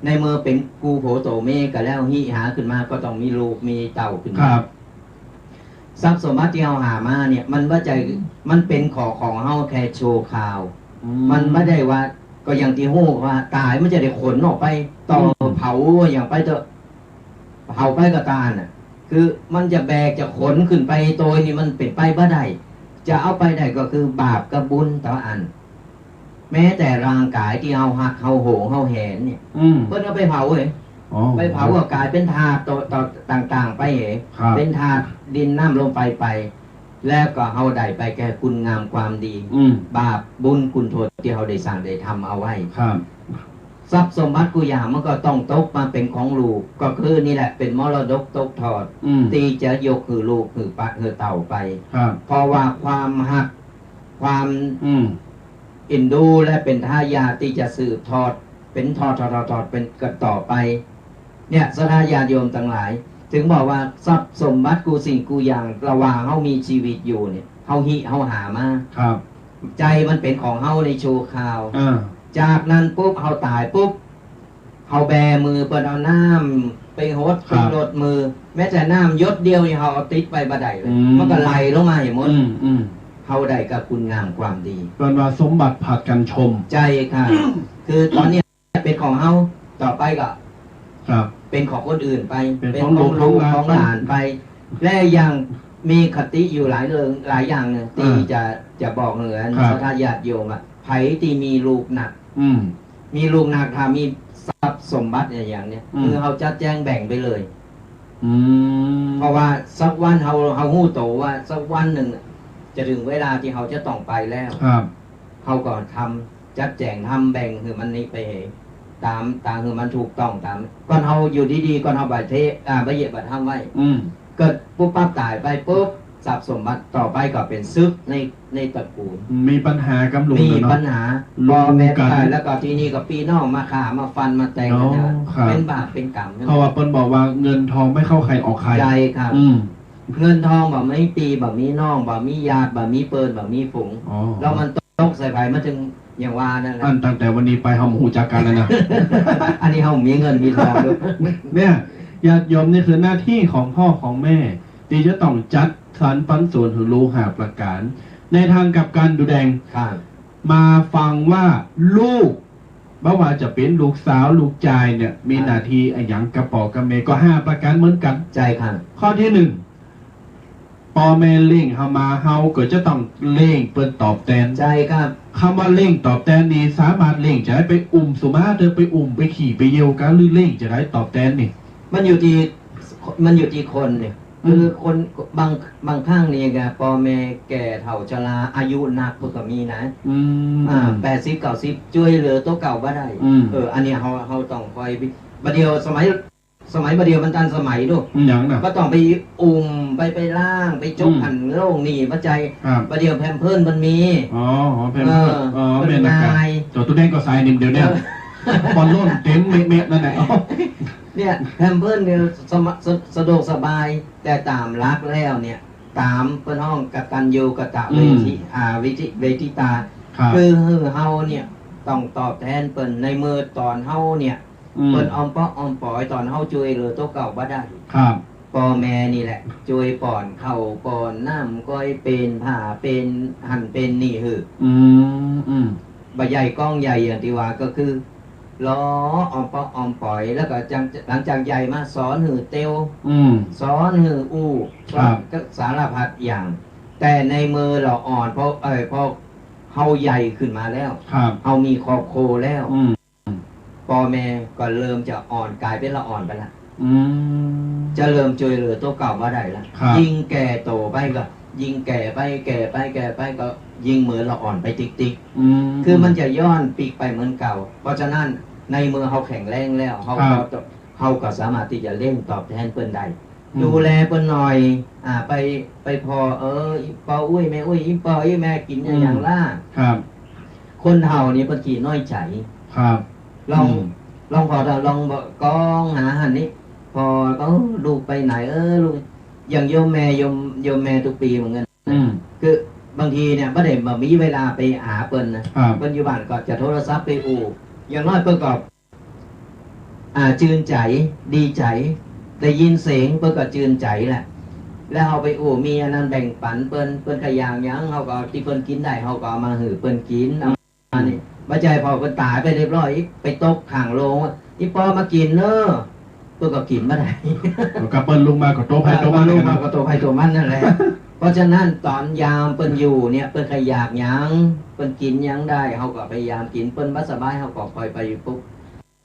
ในเมื่อเป็นกูโผโตเมก็แล้วหิหาขึ้นมาก็ต้องมีลูกมีเต่าขึ้นมาทรัพย์สมบัติที่เฮาหามาเนี่ยมันว่าใจมันเป็นของเฮาแค่โชว์ข่าวมันไม่ได้ว่าก็อย่างที่โหว่าตายมันจะได้ขนออกไปต่อเผาอย่างไปเถอะเผาไปก็ตาน่ะคือมันจะแบกจะขนขึ้นไปโตยนี่มันเป็นไปบ่ได้จะเอาไปได้ก็คือบาปกับบุญต่ออันแม้แต่ร่างกายที่เฮาหักเฮาโหงเฮาแหนเนี่ยเพิ่นเอาไปเผาเลยไปเผาก็กลายเป็นธาตุต่างๆไปเป็นธาตุดินน้ำลมไฟไปแล้วก็เฮาได้ไปแก่คุณงามความดีบาปบุญคุณโทษที่เฮาได้สร้างได้ทำเอาไว้ทรัพย์สมบัติกูอย่างมันก็ต้องตกมาเป็นของลูกก็คือนี่แหละเป็นมรดกตกทอดตีจะยกคือลูกคือปะคือเต่าไปเพราะว่าความหักความเอ็นดูและเป็นทายาทที่จะสืบทอดเป็นทอดเป็นกันต่อไปเนี่ยศรัทธาญาติโยมทั้งหลายถึงบอกว่าทรัพย์สมบัติกูสิ่งกูอย่างระหว่างเฮามีชีวิตอยู่เนี่ยเฮาหิเฮาหามาใจมันเป็นของเฮาในโชว์ข่าวจากนั้นปุ๊บเฮาตายปุ๊บเฮาแบมือเปิดเอาน้ำไปหดขึ้นรถมือแม้แต่น้ำยศเดียวนี่เฮาเอาติดไปบ่ได้เลยมันก็ไหลลงมาอย่างหมดเฮาได้กับคุณงามความดีเป็นว่าสมบัติผัดกันชมใจค่ะ คือตอนนี้เป็นของเฮาต่อไปก็เป็นของคนอื่นไปเป็นของลูกของหลานไปและยังมีคติอยู่หลายเรื่องหลายอย่างเนี่ยที่จะบอกเหนือศรัทธาญาติโยมอ่ะไผที่มีลูกหนักมีลูกหนักถ้ามีทรัพย์สมบัติอย่างเนี้ยคือเขาจัดแจงแบ่งไปเลยเพราะว่าสักวันเขาหู้โตว่าสักวันหนึ่งจะถึงเวลาที่เขาจะต้องไปแล้วเขาก็ทำจัดแจงทำแบ่งคือมันนี้ไปตามคือมันถูกต้องตามก่อนเขาอยู่ดีๆก่อนเขาบัตรเทบัตรเยบัตรทำไว้เกิดปุ๊บปั๊บตายไปปุ๊บทรัพย์สมบัติต่อไปก็เป็นซึกในตระกูลมีปัญหากับลุงมีปัญหาพอแม่ตายแล้วก็ทีนี้ก็ปีน้องมาฆ่ามาฟันมาแต่งกันเป็นบาปเป็นกรรมเพราะว่าเปิ้ลบอกว่าเงินทองไม่เข้าใครออกใครใจครับเงินทองแบบไม่ปีแบบมีน้องแบบมีญาติแบบมีเปิลแบบมีฝูงแล้วมันตกใส่ไผ่มาถึงอย่างว่านั่นแหละตั้งแต่วันนี้ไปเฮาหูจักกันแล้วนะอันนี้เฮามีเงินมีทองเนี่ยญาติโยมนี่คือหน้าที่ของพ่อของแม่ที่จะต้องจัดสรรปันส่วนหรือรู้หาประการในทางกับการดูแดงมาฟังว่าลูกไม่ว่าจะเป็นลูกสาวลูกชายเนี่ยมีหน้าที่อย่างกระป๋อกระเมก็5ประการเหมือนกันใจค่ะข้อที่1ปอแม่เล่งเฮามาเฮาก็จะต้องเล่งเปิ้นตอบแทนใจครับคำว่าเล่งตอบแทนนี้สามารถเล่งจะได้ไปสุมาเดินไปไปขี่ไปเยี่ยวกันหรือเล่งจะได้ตอบแทนนี่มันอยู่ที่คนเนี่ยคือคนบางข้างนี่ไงปอแม่แก่เฒ่าชราอายุนักเพิ่นก็มีนะ80 90ช่วยเหลือตัวเก่าบ่ได้อันนี้เฮาต้องคอยบัดเดียวสมัยบัดเดียวมันทันสมัยด้วยก็ต้องไปไปล่างไปจกหันโล่งนี่ปัจจัยบัดเดียวแพมเพิร์นมันมีแพมเพิร์นแม่นายตัวแดงก็ใส่นิ่มเดี๋ยวเนี่ย บอลล่นเต็มเม็ดนั่นแหละ เนี่ยแพมเพิร์สเนี่ยสะดวกสบาย แต่ตามรักแล้วเนี่ยตามเปิ้นห้องกตัญญูกตเวทิเวทิตาคือเฮาเนี่ยต้องตอบแทนเปิ้นในมือตอนเฮาเนี่ยเปิ้นออมปออมปอยตอนเฮาช่วยเหลือตัวเก่าบ่ได้ครับพ่อแม่นี่แหละช่วยป้อนข้าวป้อนน้ำก้อยเป็นผ้าเป็นหั่นเป็นนี่หือใบใหญ่กล้องใหญ่อย่างที่ว่าก็คือล้อออมปออมปอยแล้วก็หลังจากใหญ่มาสอนหือเตียวสอนหืออู้ก็สารพัดอย่าง แต่ในมือเราอ่อนเพราะเฮาใหญ่ขึ้นมาแล้วเฮามีครอบครัวแล้วพ่อแม่ก็เริ่มจะอ่อนกลายเป็นละอ่อนไปละจะเริ่มช่วยเหลือตัวเก่ามาได้ละยิ่งแก่โตไปก็ยิ่งแก่ไปก็ยิ่งเหมือนละอ่อนไปติ๊กคือมันจะย้อนปีกไปเหมือนเก่าเพราะฉะนั้นในมือเขาแข็งแรงแล้วเขาก็สามารถที่จะเล่นตอบแทนเปิ้นได้ดูแลเปิ้นหน่อยไปพออีปออุ้ยแม่อุ้ยอีปออีแม่กินอย่างล่าครับคนเฮานี่เปิ้นขี้น้อยใจครับลองพอเราลองกองหาหันนี้พอก็ลูกไปไหนลูกอย่างโยมแม่ทุกปีเหมือนกันคือบางทีเนี่ยบ่ได้มามีเวลาไปหาเปิ้นนะเปิ้นอยู่บ้านก็จะโทรศัพท์ไปอู่อย่างน้อยเปิ้นก็ชื่นใจดีใจได้ยินเสียงเปิ้นก็ชื่นใจแหละแล้วเฮาไปอู่มีอันนั้นแบ่งปันเปิ้นก็อย่างหยังเฮาก็ที่เปิ้นกินได้เฮาก็เอามาหือเปิ้นกินอันนี้บ่ใจพอเปิ้นตายไปเรียบร้อยไปตกข้างโรงอีปอมากินเด้อเปิ้นก็กินบ่ได้ก็เปิ้นลงมาก็โตไผโตมันลงมาก็โตไผโตมันนั่นแหละเพราะฉะนั้นตอนยามเปิ้นอยู่เนี่ยเปิ้นขยากหยังเปิ้นกินหยังได้เฮาก็พยายามกินเปิ้นบ่สบายเฮาก็ปล่อยไปอยู่ปุ๊บ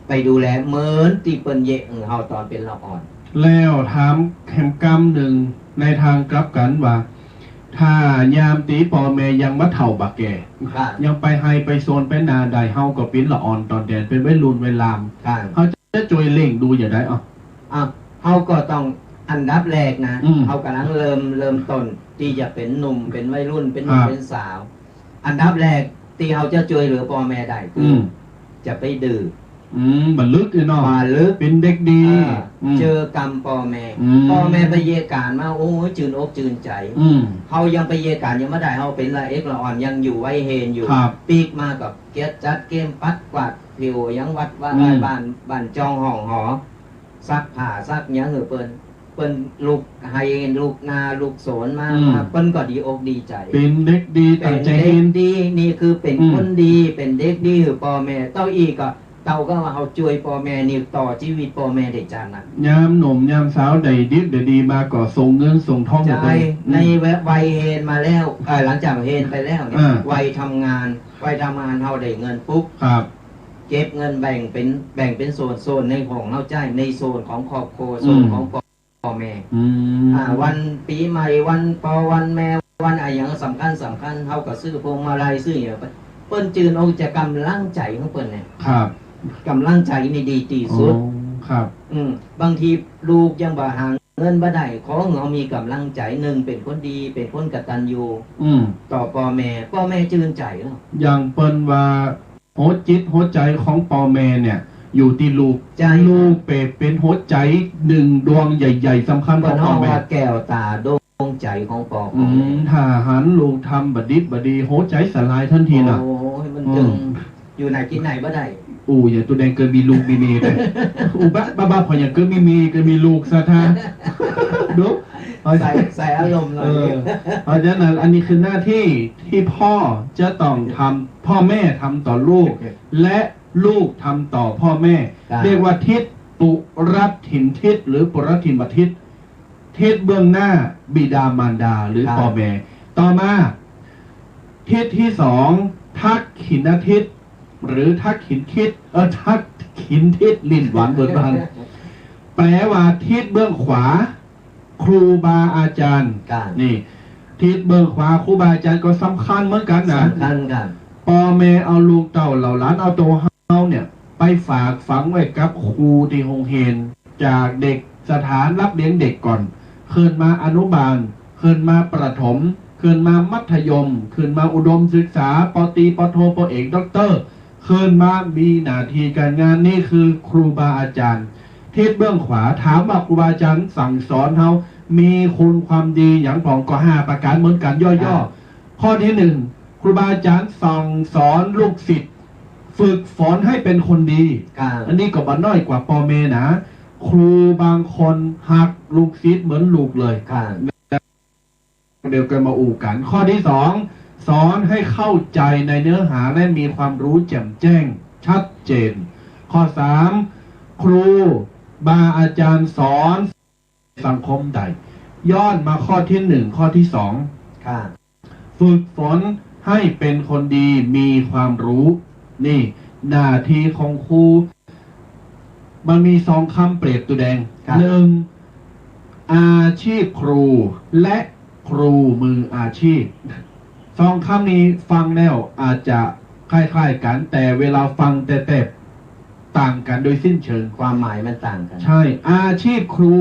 ไปดูแลเหมือนที่เปิ้นเยะเฮาตอนเป็นละอ่อนแล้วถามแห่งกรรมหนึ่งในทางกลับกันว่าถ้ายามตีพ่อแม่ยังบ่เฒ่าบักแก่ยังไปไฮไปโซนไปนาได้เฮาก็เป็นละอ่อนตอนแดนเป็นวัยรุ่นวัยลามเฮาจะช่วยเล่งดูอย่างไดเฮาก็ต้องอันดับแรกนะเฮากำลังเริ่มต้นที่จะเป็นหนุ่มเป็นวัยรุ่นเป็นหนุ่มเป็นสาวอันดับแรกที่เฮาจะช่วยเหลือพ่อแม่ได้คือจะไปดื้อบันลึกเนาะเป็นเด็กดีเจอกรรมพ่อแม่ไปเยการมาโอ้ยจืนอกจืนใจเฮายังไปเยการยังไม่ได้เฮาเป็นละเอกละอ่อนยังอยู่ไว้เฮนอยู่ปีกมากับเกียรจัดเกมปัดกวาดผิวยังวัดว่าบ้านจองห้องหอซักผ้าซักหยังเปิ้นลูกไฮลูกนาลูกโสนมาเปิ้นก็ดีอกดีใจเป็นเด็กดีตั้งใจเห็นดีนี่คือเป็นคนดีเป็นเด็กดีคือพ่อแม่เต้าอีกก็ว่าเขาช่วยพ่อแม่นี่ต่อชีวิตพ่อแม่ได้จานนั้นยามหนุ่มยามสาวใดดิบดีมาก็ส่งเงินส่งทองไปในวัยเฮนมาแล้วหลังจากเฮนไปแล้วเนี่ยวัยทำงานเขาได้เงินปุ๊บเก็บเงินแบ่งเป็นโซนในของเฮาใจในโซนของครอบครัวโซนของพ่อแม่วันปีใหม่วันแม่วันอะไรอย่างสำคัญเฮาก็ซื้อพวงมาลัยซื้ออย่างไปเปิ้นจืนองค์จะกำลังใจของเปิ้นเนี่ยกำลังใจนี่ดีที่สุดบางทีลูกยังบ่หาเงินบ่ได้ขอเฮามีกำลังใจหนึ่งเป็นคนดีเป็นคนกตัญญูต่อพ่อแม่จืนใจแล้วอย่างเปิ้นว่าหัวจิตหัวใจของพ่อแม่เนี่ยอยู่ที่ลูกเป็นหัวใจหนึ่งดวงใหญ่ๆสำคัญของพ่อแม่แก้วตาดวงใจของพ่อถ้าหันลูกทำบดิบดีหัวใจสลายทันทีน่ะโอ้ยมันจึงอยู่ไหนกินไหนบ่ได้อย่างตัวแดงเกิดมีลูกมีเมย์เลยบ้าพออย่างเกิดมีลูกซะท่าดูใส่อารมณ์เลยเพราะฉะนั้นอันนี้คือหน้าที่ที่พ่อจะต้องทำพ่อแม่ทำต่อลูกและลูกทำต่อพ่อแม่เรียกว่าทิศปุรัตถินทิศหรือปุรัตถินบัทิศทิศเบื้องหน้าบิดามารดาหรือพ่อแม่ต่อมาทิศที่สองทักขินทิศหรือทักขินทิศทักขินทิศลิ้นหวานเบิดบานแปลว่าทิศเบื้องขวาครูบาอาจารย์นี่ทิศเบื้องขวาครูบาอาจารย์ก็สำคัญเหมือนกันนะสำคัญกันพ่อแม่เอาลูกเต่าเหล่าหลานเอาตัวเฮาเนี่ยไปฝากฝังไว้กับครูที่โรงเรียนจากเด็กสถานรับเลี้ยงเด็กก่อนขึ้นมาอนุบาลขึ้นมาประถมขึ้นมามัธยมขึ้นมาอุดมศึกษาปตรีปโทปเอกด็อกเตอร์ ขึ้นมามีหน้าที่การงานนี่คือครูบาอาจารย์ทิศเบื้องขวาถามว่าครูบาอาจารย์สั่งสอนเขามีคุณความดีอย่างของก็5 ประการเหมือนกันย่อๆข้อที่1ครูบาอาจารย์สั่งสอนลูกศิษย์ฝึกฝนให้เป็นคนดีอันนี้ก็บ่น้อยกว่าปอเมนะครูบางคนหักลูกศิษย์เหมือนลูกเลยเดี๋ยวกันมาอู่กันข้อที่2สอนให้เข้าใจในเนื้อหาและมีความรู้แจ่มแจ้งชัดเจนข้อ3ครูบาอาจารย์สอนสังคมใดย้อนมาข้อที่1ข้อที่2ฝึกฝนให้เป็นคนดีมีความรู้นี่หน้าที่ของครูมันมี2 คำเปรียบตัวแดง1อาชีพครูและครูมืออาชีพ2 คำนี้ฟังแล้วอาจจะคล้ายๆกันแต่เวลาฟังแต่ต่างกันโดยสิ้นเชิงความหมายมันต่างกันใช่อาชีพครู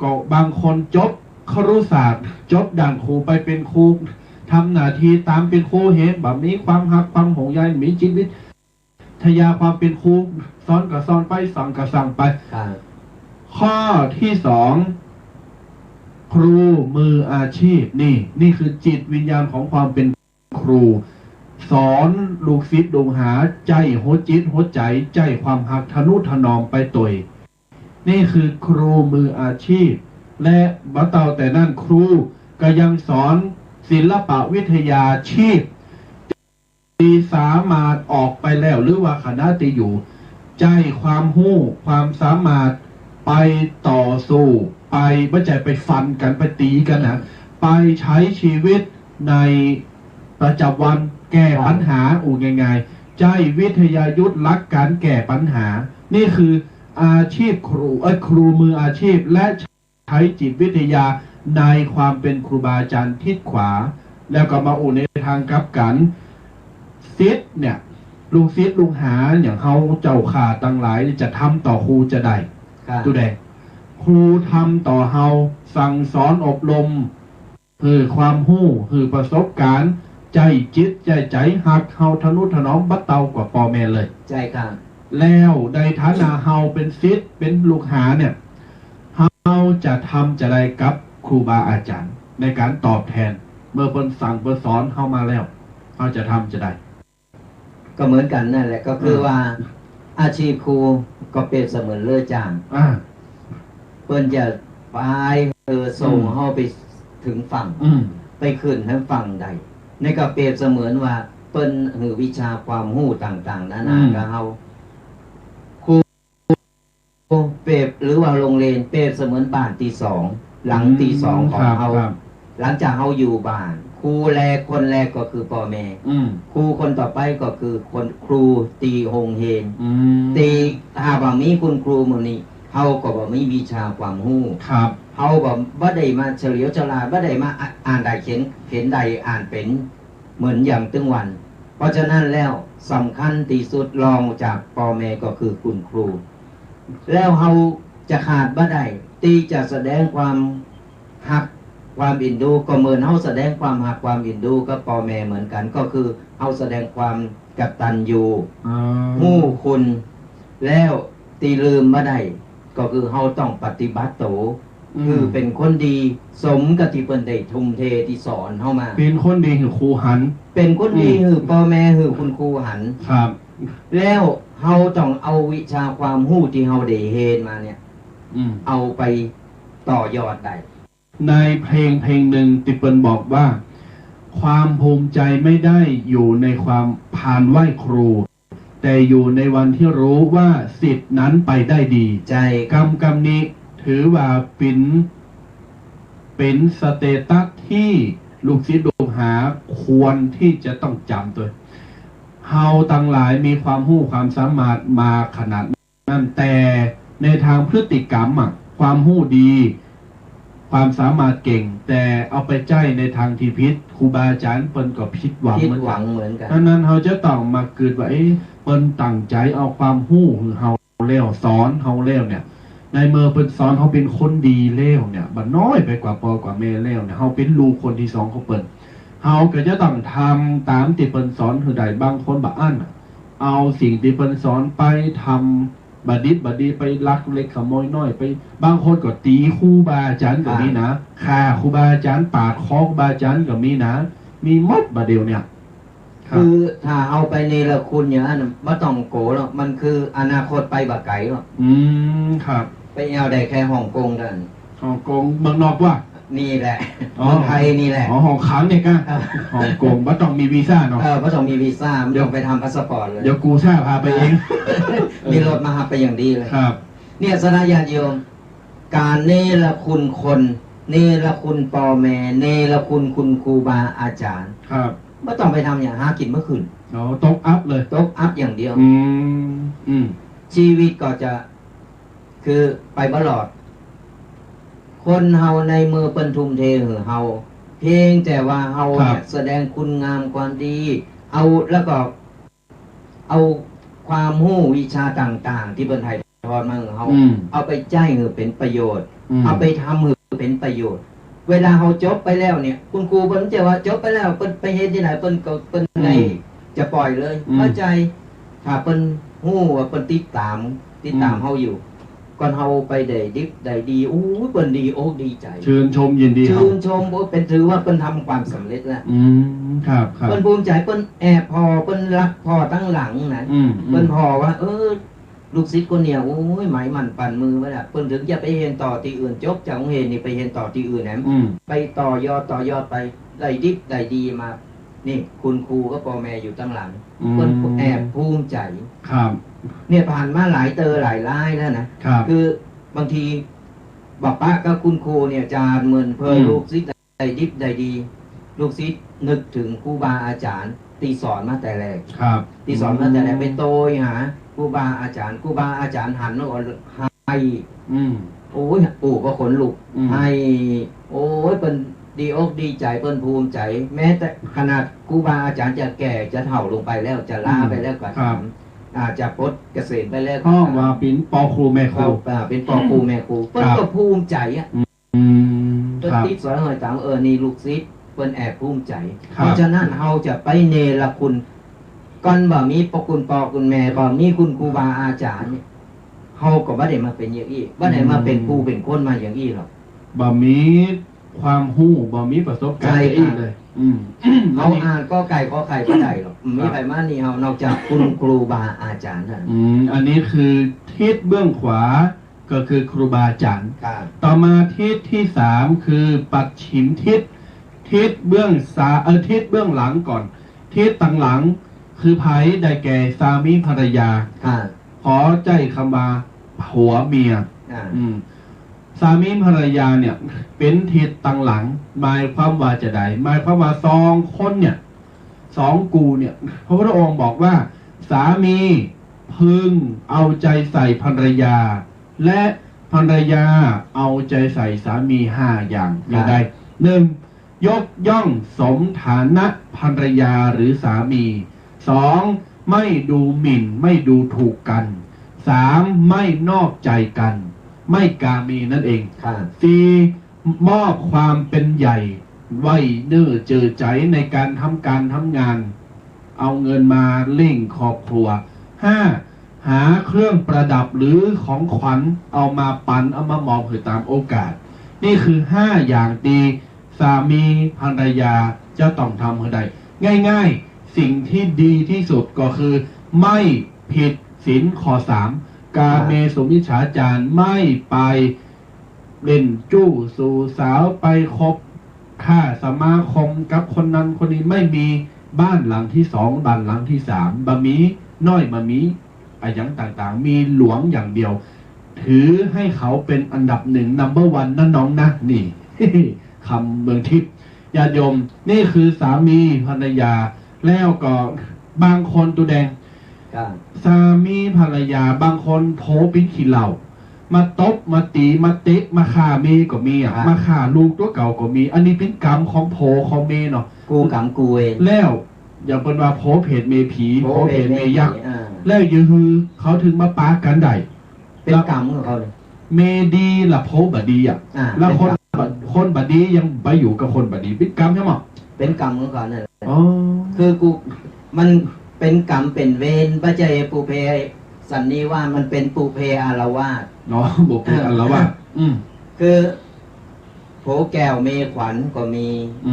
ก็บางคนจบครุศาสตร์จบด่านครูไปเป็นครูทำหน้าที่ตามเป็นครูเห็นแบบนี้ความหักความห่วงใยมีจิตวิทยาความเป็นครูสอนก็สอนไปสั่งก็สั่งไปข้อที่2ครูมืออาชีพนี่คือจิตวิญญาณของความเป็นครูสอนลูกศิษย์ลงหาใจหัวจิตหัวใจใจความหักทนุถนอมไปตัวนี่คือครูมืออาชีพและบัตเตาแต่นั่นครูก็ยังสอนศิลปวิทยาชีพที่สามารถออกไปแล้วหรือว่าคณะที่อยู่ใจความหู้ความสามารถไปต่อสู้ไปไม่ใช่ไปฟันกันไปตีกันนะไปใช้ชีวิตในประจำวันแก้ปัญหาง่ายๆใจวิทยายุทธลักการแก้ปัญหานี่คืออาชีพครูมืออาชีพและใช้จิตวิทยาในความเป็นครูบาอาจารย์ทิศขวาแล้วก็มาในทางกลับกันศิษย์เนี่ยลุงศิษย์ลุงหาอย่างเขาเจ้าข่าตั้งหลายจะทำต่อครูจะได้ตัวแดงครูทำต่อเฮาสั่งสอนอบรมคือความหู้คือประสบการณ์ใจจิตใจหักเฮาทนุถนอมบัดเตากว่าปอแม่เลยใจครับแล้วในฐานะเฮาเป็นศิษย์เป็นลูกหาเนี่ยเฮาจะทำจะได้กับครูบาอาจารย์ในการตอบแทนเมื่อเพิ่นสั่งเพิ่นสอนเข้ามาแล้วเฮาจะทำจะได้ก็เหมือนกันนั่นแหละก็คือว่าอาชีพครูก็เป็นเสมือนเรือจ้างเพิ่นจะไปส่งเฮาไปถึงฝั่งไปขึ้นให้ฝั่งใดในก็เปรียบเสมือนว่าเปิ้นหือวิชาความรู้ต่างๆนานากับเฮาครูเปรียบหรือว่าโรงเรียนเปรียบเสมือนบ้านที่2หลังที่2ของเฮาหลังจากเฮาอยู่บ้านครูคนแรกก็คือพ่อแม่ครูคนต่อไปก็คือคนครูตีโรงเรียนตีถ้าว่ามีคุณครูมื้อนี้เฮาก็บ่มีวิชาความรู้ครับเฮาบ่ได้มาเฉลียวฉลาดบ่ได้มาอ่านได้เขียนได้อ่านเป็นเหมือนอย่างตึงวันเพราะฉะนั้นแล้วสำคัญที่สุดรองจากพ่อแม่ก็คือคุณครูแล้วเฮาจะขาดบ่ได้ที่จะแสดงความฮักความอินดูก็เหมือนเฮาแสดงความฮักความอินดูกับพ่อแม่เหมือนกันก็คือเฮาแสดงความกตัญญูฮู้คุณแล้วตีลืมบ่ได้ก็คือเฮาต้องปฏิบัติโตคือเป็นคนดีสมกับที่เพิ่นได้ทุ่มเทที่สอนเฮามาเป็นคนดีคือครูหันเป็นคนดีคือพ่อแม่คือคุณครูหันครับแล้วเฮาต้องเอาวิชาความรู้ที่เฮาได้เรียนมาเนี่ยเอาไปต่อยอดได้ในเพลงหนึ่งที่เปิ้นบอกว่าความภูมิใจไม่ได้อยู่ในความผ่านไหว้ครูแต่อยู่ในวันที่รู้ว่าศิษย์นั้นไปได้ดีใจกรรมนี้ถือว่าเป็นสเตตัสที่ลูกศิษย์ลูกหาควรที่จะต้องจำตัวเฮาตั้งหลายมีความรู้ความสามารถมาขนาดนั้นแต่ในทางพฤติกรรมความรู้ดีความสามารถเก่งแต่เอาไปใจในทางที่ผิดครูบาอาจารย์เปิ้นก็ผิดหวังเหมือนกันดังนั้นเฮาจะต้องมาเกิดว่าเปิ้นตั้งใจเอาความรู้ของเฮาแล้วสอนเฮาแล้วเนี่ยในเมื่อเปิ้นสอนเฮาเป็นคนดีแล้วเนี่ยบ่น้อยไปกว่าพ่อกว่าแม่แล้วเนี่ยเฮาเป็นลูกคนที่2ของเปิ้นเฮาก็จะต้องทำตามที่เปิ้นสอนคือใดบางคนบ่อั้น เอาสิ่งที่เพิ่นสอนไปทำบดิษบดีไปลักเล็กขโมยน้อยไปบางคนก็ตีครูบาอาจารย์ก็มีนะฆ่าครูบาอาจารย์ปาดคอครูบาอาจารย์ก็มีนะมีหมดบาเดียวเนี่ยคือถ้าเอาไปในละคุณอย่างนั้นไม่ต้องโกหรอกมันคืออนาคตไปบักไก่หรอกครับไปเอาได้แค่ฮ่องกงกันฮ่องกงเมืองนอกว่านี่แหละเมืองไทยนี่แหละฮ่องขังเนี่ยก็ฮ่องกงไม่ต้องมีวีซ่าเนาะไม่ต้องมีวีซ่าเดี๋ยวไปทำพาสปอร์ตเลยเดี๋ยวกูซ่าพาไปเองมีรถมาหาไปอย่างดีเลยครับเนี่ยสนาญาติโยมการเนรคุณคนเนรคุณปอแม่เนรคุณคุณครูบาอาจารย์ครับไม่ต้องไปทำอย่างหากินเมื่อคืนตกอัพเลยตกอัพอย่างเดียวชีวิตก็จะคือไปบลอดคนเฮาในมือเปิ้นทุ่มเทเฮาเพียงแต่ว่าเฮาแสดงคุณงามความดีเอาแล้วก็เอาความรู้วิชาต่างๆที่เปิ้นไทยทอดมาเฮาเอาไปใจให้เป็นประโยชน์เอาไปทำให้เป็นประโยชน์เวลาเฮาจบไปแล้วเนี่ยคุณครูเปิ้นจะว่าจบไปแล้วเปิ้นไปเฮ็ดที่ไหนเปิ้นก็เปิ้นได้จะปล่อยเลยเข้าใจถ้าเปิ้นฮู้ว่าเปิ้นติดตามเฮาอยู่ก่อนเฮาไปได้ดิบได้ดีโอ้เปิ้นดีโอ้ดีใจชื่นชมยินดีชื่นชมบ่เป็นถือว่าเปิ้นทำความสำเร็จแล้วครับเปิ้นภูมิใจเปิ้นแอบพอเปิ้นรักพอตั้งหลังนะเปิ้นพอว่าลูกศิษย์คนเนี่ยโอ้ยหมายมั่นปั่นมือไว้แล้วเปิ้นถึงจะไปเรียนต่อที่อื่นจบจากโรงเรียนนี่ไปเรียนต่อที่อื่นนะไปต่อยอดไปได้ดิบได้ดีมานี่คุณครูก็พ่อแม่อยู่ตั้งหลังเปิ้นแอบภูมิใจครับเนี่ยผ่านมาหลายหลายรายแล้วนะคือบางทีบอกป้าก็คุณครูเนี่ยจารเหมือนเพอลูกศิษย์ได้ดิบได้ดีลูกศิษย์นึกถึงครูบาอาจารย์ตีสอนมาแต่แรกตีสอนมาแต่แรกไปโตยหาครูบาอาจารย์หันแล้วให้โอ้ยปู่ก็ขนลุกให้โอ้ยเป็นดีอกดีใจเปิ้นภูมิใจแม้แต่ขนาดครูบาอาจารย์จะแก่จะเฒ่าลงไปแล้วจะล้าไปแล้วก็อาจจะปลดเกษียณไปแล้วก็ว่าเป็นปอครูแม่ครูเป็นปอครูแม่ครูเปิ้นก็ภูมิใจอ่ะเปิ้นติดสอนหน่อยตามนี่ลูกศิษย์เปิ้นแอบภูมิใจเพราะฉะนั้นเฮาจะไปเนรคุณก่อนบ่มีปอคุณแม่บ่มีคุณครูบาอาจารย์เนี่ยเฮาก็บ่ได้มาเป็นอย่างอี้บ่ได้มาเป็นครูเป็นคนมาอย่างอี้หรอกบ่มีความรู้บ่มีประสบการณ์อีกเลยเฮาอ่านก็ไก่ก็ไข่บ่ได้หรอกมีไผมานี่เฮานอกจากคุณครูบาอาจารย์นั่นอันนี้คือทิศเบื้องขวาก็คือครูบาอาจารย์ต่อมาทิศที่3คือปัจฉิมทิศเบื้องทิศเบื้องหลังก่อนทิศต่างหลังคือไผได้แก่สามีภรรยาขอใจคำว่าผัวเมียสามีภรรยาเนี่ยเป็นทิศต่างหลังหมายความว่าจะได้หมายความว่า2คนเนี่ย2กูเนี่ยพระพุทธองค์บอกว่าสามีพึงเอาใจใส่ภรรยาและภรรยาเอาใจใส่สามี5อย่างอย่างใด1ยกย่องสมฐานะภรรยาหรือสามี2ไม่ดูหมิ่นไม่ดูถูกกัน3ไม่นอกใจกันไม่กามีนั่นเอง4มอบความเป็นใหญ่ไว้เนื้อเจอใจในการทำงานเอาเงินมาเล่งครอบครัว5หาเครื่องประดับหรือของขวัญเอามาปันเอามามอบให้ตามโอกาสนี่คือ5อย่างดีสามีภรรยาจะต้องทำให้ได้ง่ายๆสิ่งที่ดีที่สุดก็คือไม่ผิดศีลข้อ3กาเมสุมิจฉาจารไม่ไปเล่นจู้สู่สาวไปคบค่าสมาคมกับคนนั้นคนนี้ไม่มีบ้านหลังที่2บ้านหลังที่3บะมีน้อยบะมีอย่างต่างๆมีหลวงอย่างเดียวถือให้เขาเป็นอันดับ1 number 1นั่นน้องนะนี่ คำเมืองทิพย์ญาติโยมนี่คือสามีภรรยาแล้วก็บางคนตัวแดงสามีภรรยาบางคนโผปิ้นขี้เหล้ามาตบมาตีมาเตะมาฆ่าเมก็มีมาฆ่าลูกตัวเก่าก็มีอันนี้เป็นกรรมของโผของเมเนาะกูกรรมกูเองแล้วอย่างเป็นว่าโผเพจเมผีโผเพจเมยักษ์แล้วยือเขาถึงมาปากันได้เป็นกรรมของเขาเลยเมดีละโผบดีแล้วคนบดียังไปอยู่กับคนบดีเป็นกรรมใช่ไหมเป็นกรรมของเขาเนี่ยคือกูมัน เป็นกรรมเป็นเวรพระเจ้าปุเพสันนิว่ามันเป็นปุเพอารวาสเนาะบุพเพอารวาสคือโผแก้วเมขวัญก็มี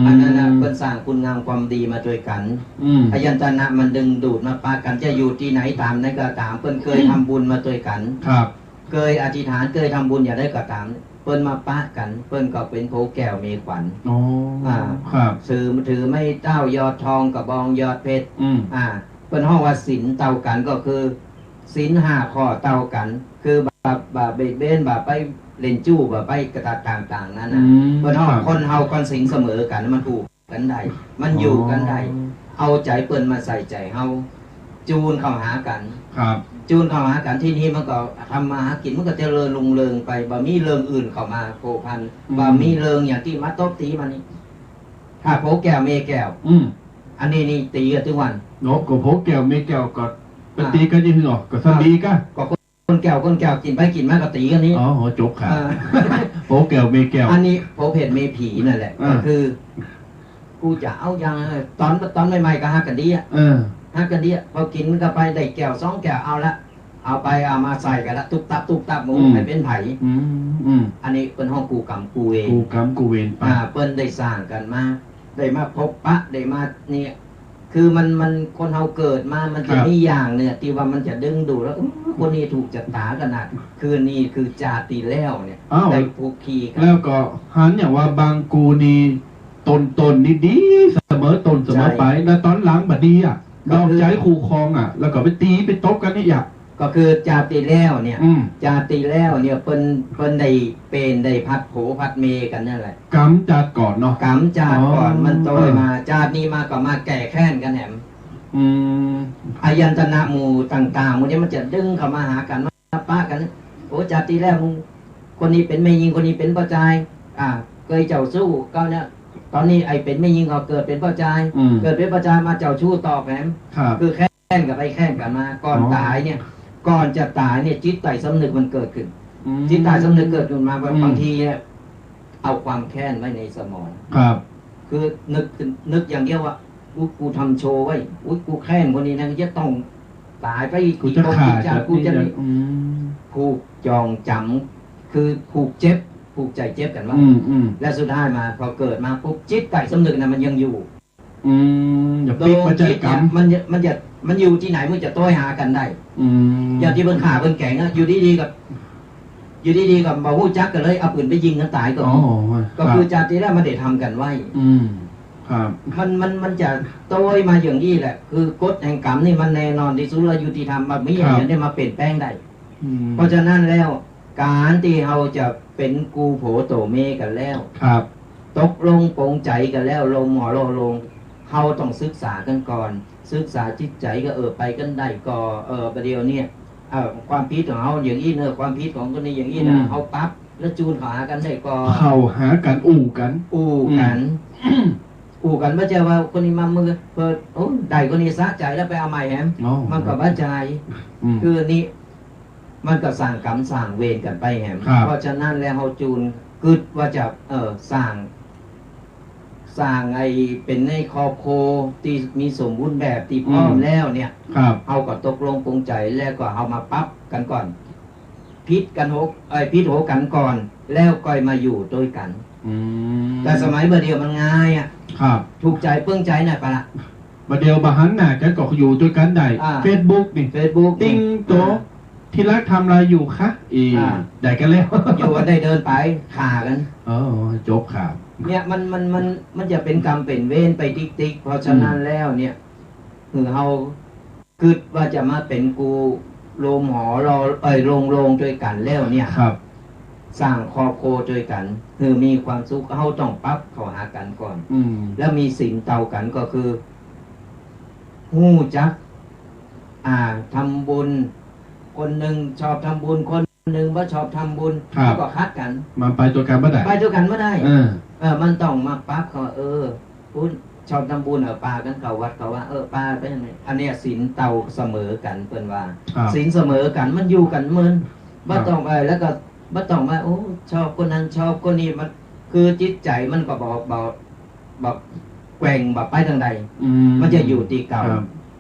อันนั้นนะเป็นสร้างคุณงามความดีมาด้วยกันอยัญชนะมันดึงดูดมาปากันจะอยู่ที่ไหนตามนั้นก็ตามเพิ่นเคยทำบุญมาด้วยกันครับเคยอธิษฐานเคยทำบุญอย่าได้ก็ตามเพิ่นมาปะกันเพิ่นก็เป็นโผแก้วเมขวัญครับถือไม่เต้ายอดทองกับบองยอดเพชรเพิ่นห้องว่าศีลเต่ากันก็คือศีล5 ข้อเต่ากันคือบาเบเบนบาไปเล่นจู้บาไปกระตาต่างๆนั่นนะเพิ่นห้องคนเฮาคนศีลเสมอกันมันถูกกันได้มันอยู่กันได้เอาใจเปิ้นมาใส่ใจเฮาจูนเข้าหากันครับจูนเข้าหากันที่นี้มันก็ทำมาหากินมันก็เจริญรุ่งเรืองไปบ่มีเรื่องอื่นเข้ามาโผพันบ่มีเรื่องอย่างที่มาตบตีมันนี่ถ้าโผแก้วเมแก้วอันนี้นี่ตีกันทุกวันเนาะก็โผแก้วเมแก้วก็ไปตีกันยังหรอก็สบีก็คนแก้วกินไปกินมาก็ตีกันนี้อ๋อจบค่ะโผแก้วเมแก้วอันนี้โผเผ็ดเมผีนั่นแหละก็คือกูจะเอาอย่างตอนใหม่ๆก็ฮักกันดีฮักกันดีพอกินมันก็ไปได้แก้ว2 แก้วเอาละเอาไปเอามาใส่กันละตุบตับหมูให้เป็นไผ่อันนี้เป็นห้องกูกรรมกูเวรเปิ้นได้สร้างกันมาได้มาพบปะได้มาเนี่ยคือมันคนเฮาเกิดมามันจะมีอย่างเนี่ยที่ว่ามันจะดึงดูแล้วคนนี้ถูกจัดตาขนาดคือนี่คือจาติแล้วเนี่ยได้ผูกคีกันแล้วก็หันอย่างว่าบางกูนี่ตนนี่ดีเสมอตนเสมอไปแล้วตอนหลังบัดดีอ่ะดอกใจคู่ครองอ่ะแล้วก็ไปตีไปตบกันนี่อย่างก็คือจาติแล้วเนี่ยจาติแล้วเนี่ยเปิ้นได้เป็นได้พัดโผพัดเมกันนั่นแหละกำจัดก่อนเนาะกำจัดก่อนมันโตมาจาตินี้มาก็มาแก่แค้นกันแหมอายัญชนะหมู่ต่างๆมันเนี่ยมันจะดึงเข้ามาหากันมาปะกันโอ้จาติแล้วมึงคนนี้เป็นแม่ยิงคนนี้เป็นพ่อชายเคยเจ้าสู้ก็เนี่ยตอนนี้ไอ้เป็นแม่ยิงเขาเกิดเป็นพ่อชายเกิดเป็นพ่อชายมาเจ้าชู้ต่อแหมคือแค้นกับไปแค้นกันมาก่อนตายเนี่ยก่อนจะตายเนี่ยจิตใต้สำนึกมันเกิดขึ้นจิตใต้สำนึกเกิดขึ้นมาบางทีเนี่ยเอาความแค้นไว้ในสมองคือนึกอย่างเดียวว่ากูทำโชว์ไว้กูแค้นคนนี้นะจะต้องตายไปกูจะขาดกูจะผูกจองจำคือผูกเจ็บผูกใจเจ็บกันว่าและสุดท้ายมาพอเกิดมาปุ๊บจิตใต้สำนึกนะมันยังอยู่อย่าปิดมันใจกรรมมันอยู่ที่ไหนมันจะต้อยหากันได้อย่างที่เบิ้งขาเบิ้งแก่งนะอยู่ดีๆกับบ่ฮู้จักกันเลยเอาปืนไปยิงกันตายก็คือจาติแล้วมันได้ทำกันไว้มันจะโต้ยมาอย่างนี้แหละคือกฎแห่งกรรมนี่มันแน่นอนที่สุดแล้วยุติธรรมมันไม่อย่างนี้ได้มาเปลี่ยนแปลงได้เพราะฉะนั้นแล้วการที่เราจะเป็นกูโผโตเมกันแล้วตกลงปรงใจกันแล้วลงหมอลงเขาต้องศึกษากันก่อนศึกษาจิตใจก็ไปกันได้ก็ประเดี๋ยวนี้ความผิดของเขาอย่างนี้เนอะความผิดของคนนี้อย่างนี้นะเขาปั๊บแล้วจูนหากันได้ก็เขาหากันอู่กันไม่ใช่ว่าคนนี้มามือเปิดโอ้ได้คนนี้สะใจแล้วไปเอาใหม่แฮมมันก็บ้าใจคือนี้มันก็สร้างกรรมสร้างเวรกันไปแฮมเพราะฉะนั้นแล้วเขาจูนกึดว่าจะสร้างไอ้เป็นในครอบครัวที่มีสมบูรณ์แบบที่พร้อมแล้วเนี่ยเอาก็ตกลงปรงใจแล้วก็เอามาปั๊บกันก่อนพิษโหกันก่อนแล้วก็มาอยู่ด้วยกันแต่สมัยเดียวมันง่ายอ่ะถูกใจเปื้องใจหน่อยปะละเดียวบาหันหน่ะจะก็อยู่ด้วยกันได้Facebook นี่ Facebook ติ้งโตที่รักทำอะไรอยู่คะได้กันแล้วอยู่กันได้เดินไปขากันจบขาเนี่ยมันจะเป็นกรรมเป็นเวรไปติ๊กเพราะฉะนั้นแล้วเนี่ยคือเฮาคิดว่าจะมาเป็นกูโรงหอเราโรงด้วยกันแล้วเนี่ยสร้างครอบครัวด้วยกันคือมีความสุขเฮาต้องปรับเข้าหากันก่อนแล้วมีศีลเท่ากันก็คือฮู้จักทำบุญคนหนึ่งชอบทำบุญคนหนึ่งว่าชอบทำบุญก็คัดกันมาไปตัวกันไม่ได้มันต้องมาปั๊บเขาคุณชอบทำบุญปลากันเขาวัดเขาว่าปลาไปยังไงอันนี้ศีลเต่าเสมอกันเปิ้นว่าศีลเสมอกันมันอยู่กันเหมือนบ่ต้องไปแล้วก็บ่ต้องมาโอ้ชอบคนนั้นชอบคนนี้มันคือจิตใจมันก็บอกแกว่งแบบไปทางใดมันจะอยู่ที่เก่า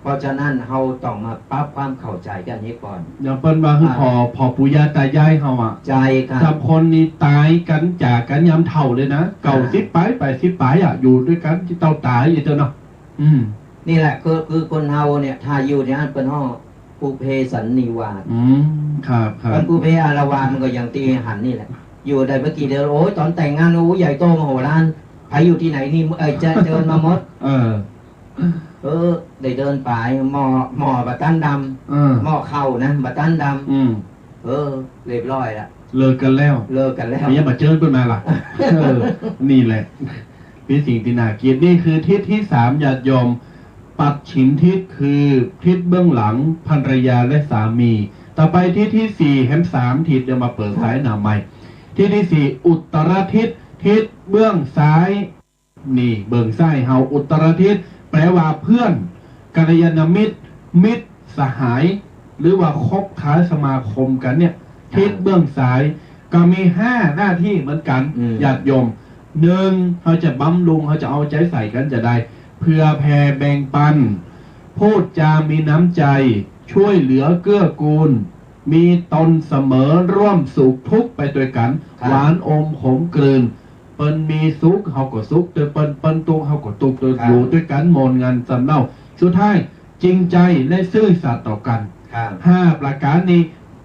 เพ เพราะฉะนั้นเราต้องมาปรับความเข้าใจกันนี้ก่อนอย่างเปิ้นว่าคือพอปู่ย่าตายายเฮาอ่ะใจครับสามคนนี้ตายกันจากกันยามเฒ่าเลยนะเก่า10ไป10ปลายอ่ะอยู่ด้วยกันที่เต่าตายอยู่เจ้าเนาะนี่แหละคือคนเฮาเนี่ยถ้าอยู่ในอันเป็นห้องปุเพสันนิวาสครับมันปุเพอารวาสมันก็อย่างตีหันนี่แหละอยู่ได้เมื่อกี้เดียวโอ้ยตอนแต่งงานโอ้ใหญ่โตมโหฬารใครอยู่ที่ไหนนี่จะเดินมาหมดได้เดินไปหมอบัตตันดำหมอเข่านะบัตตันดำเรียบร้อยละเลิกกันแล้วไม่ยังมาเจอขึ้นมาล่ะนี่แหละเป็นสิ่งที่น่าเกลียดนี่คือทิศที่3ญาติโยมปัดฉิมทิศคือทิศเบื้องหลังภรรยาและสามีต่อไปทิศที่4แฮม3ทิศเดี๋ยวมาเปิดสายหนาใหม่ทิศที่4อุตรทิศทิศเบื้องซ้ายนี่เบื้องซ้ายเฮาอุตรทิศแปลว่าเพื่อนกัลยาณมิตรมิตรสหายหรือว่าคบค้าสมาคมกันเนี่ยทิศเบื้องซ้ายก็มี5หน้าที่เหมือนกันญาติโยม1เขาจะบำรุงเขาจะเอาใจใส่กันจะได้เพื่อแผ่แบ่งปันพูดจามีน้ำใจช่วยเหลือเกื้อกูลมีตนเสมอร่วมสุขทุกข์ไปด้วยกันหวานอมขมกลืนเปิ้นมีสุขเขาก็สุขโดยเปิ้นตุกเขาก็ตุกโดยอยู่ด้วยกันโมนงานสำเนาสุดท้ายจริงใจและซื่อสัตย์ต่อกัน5ประการนี้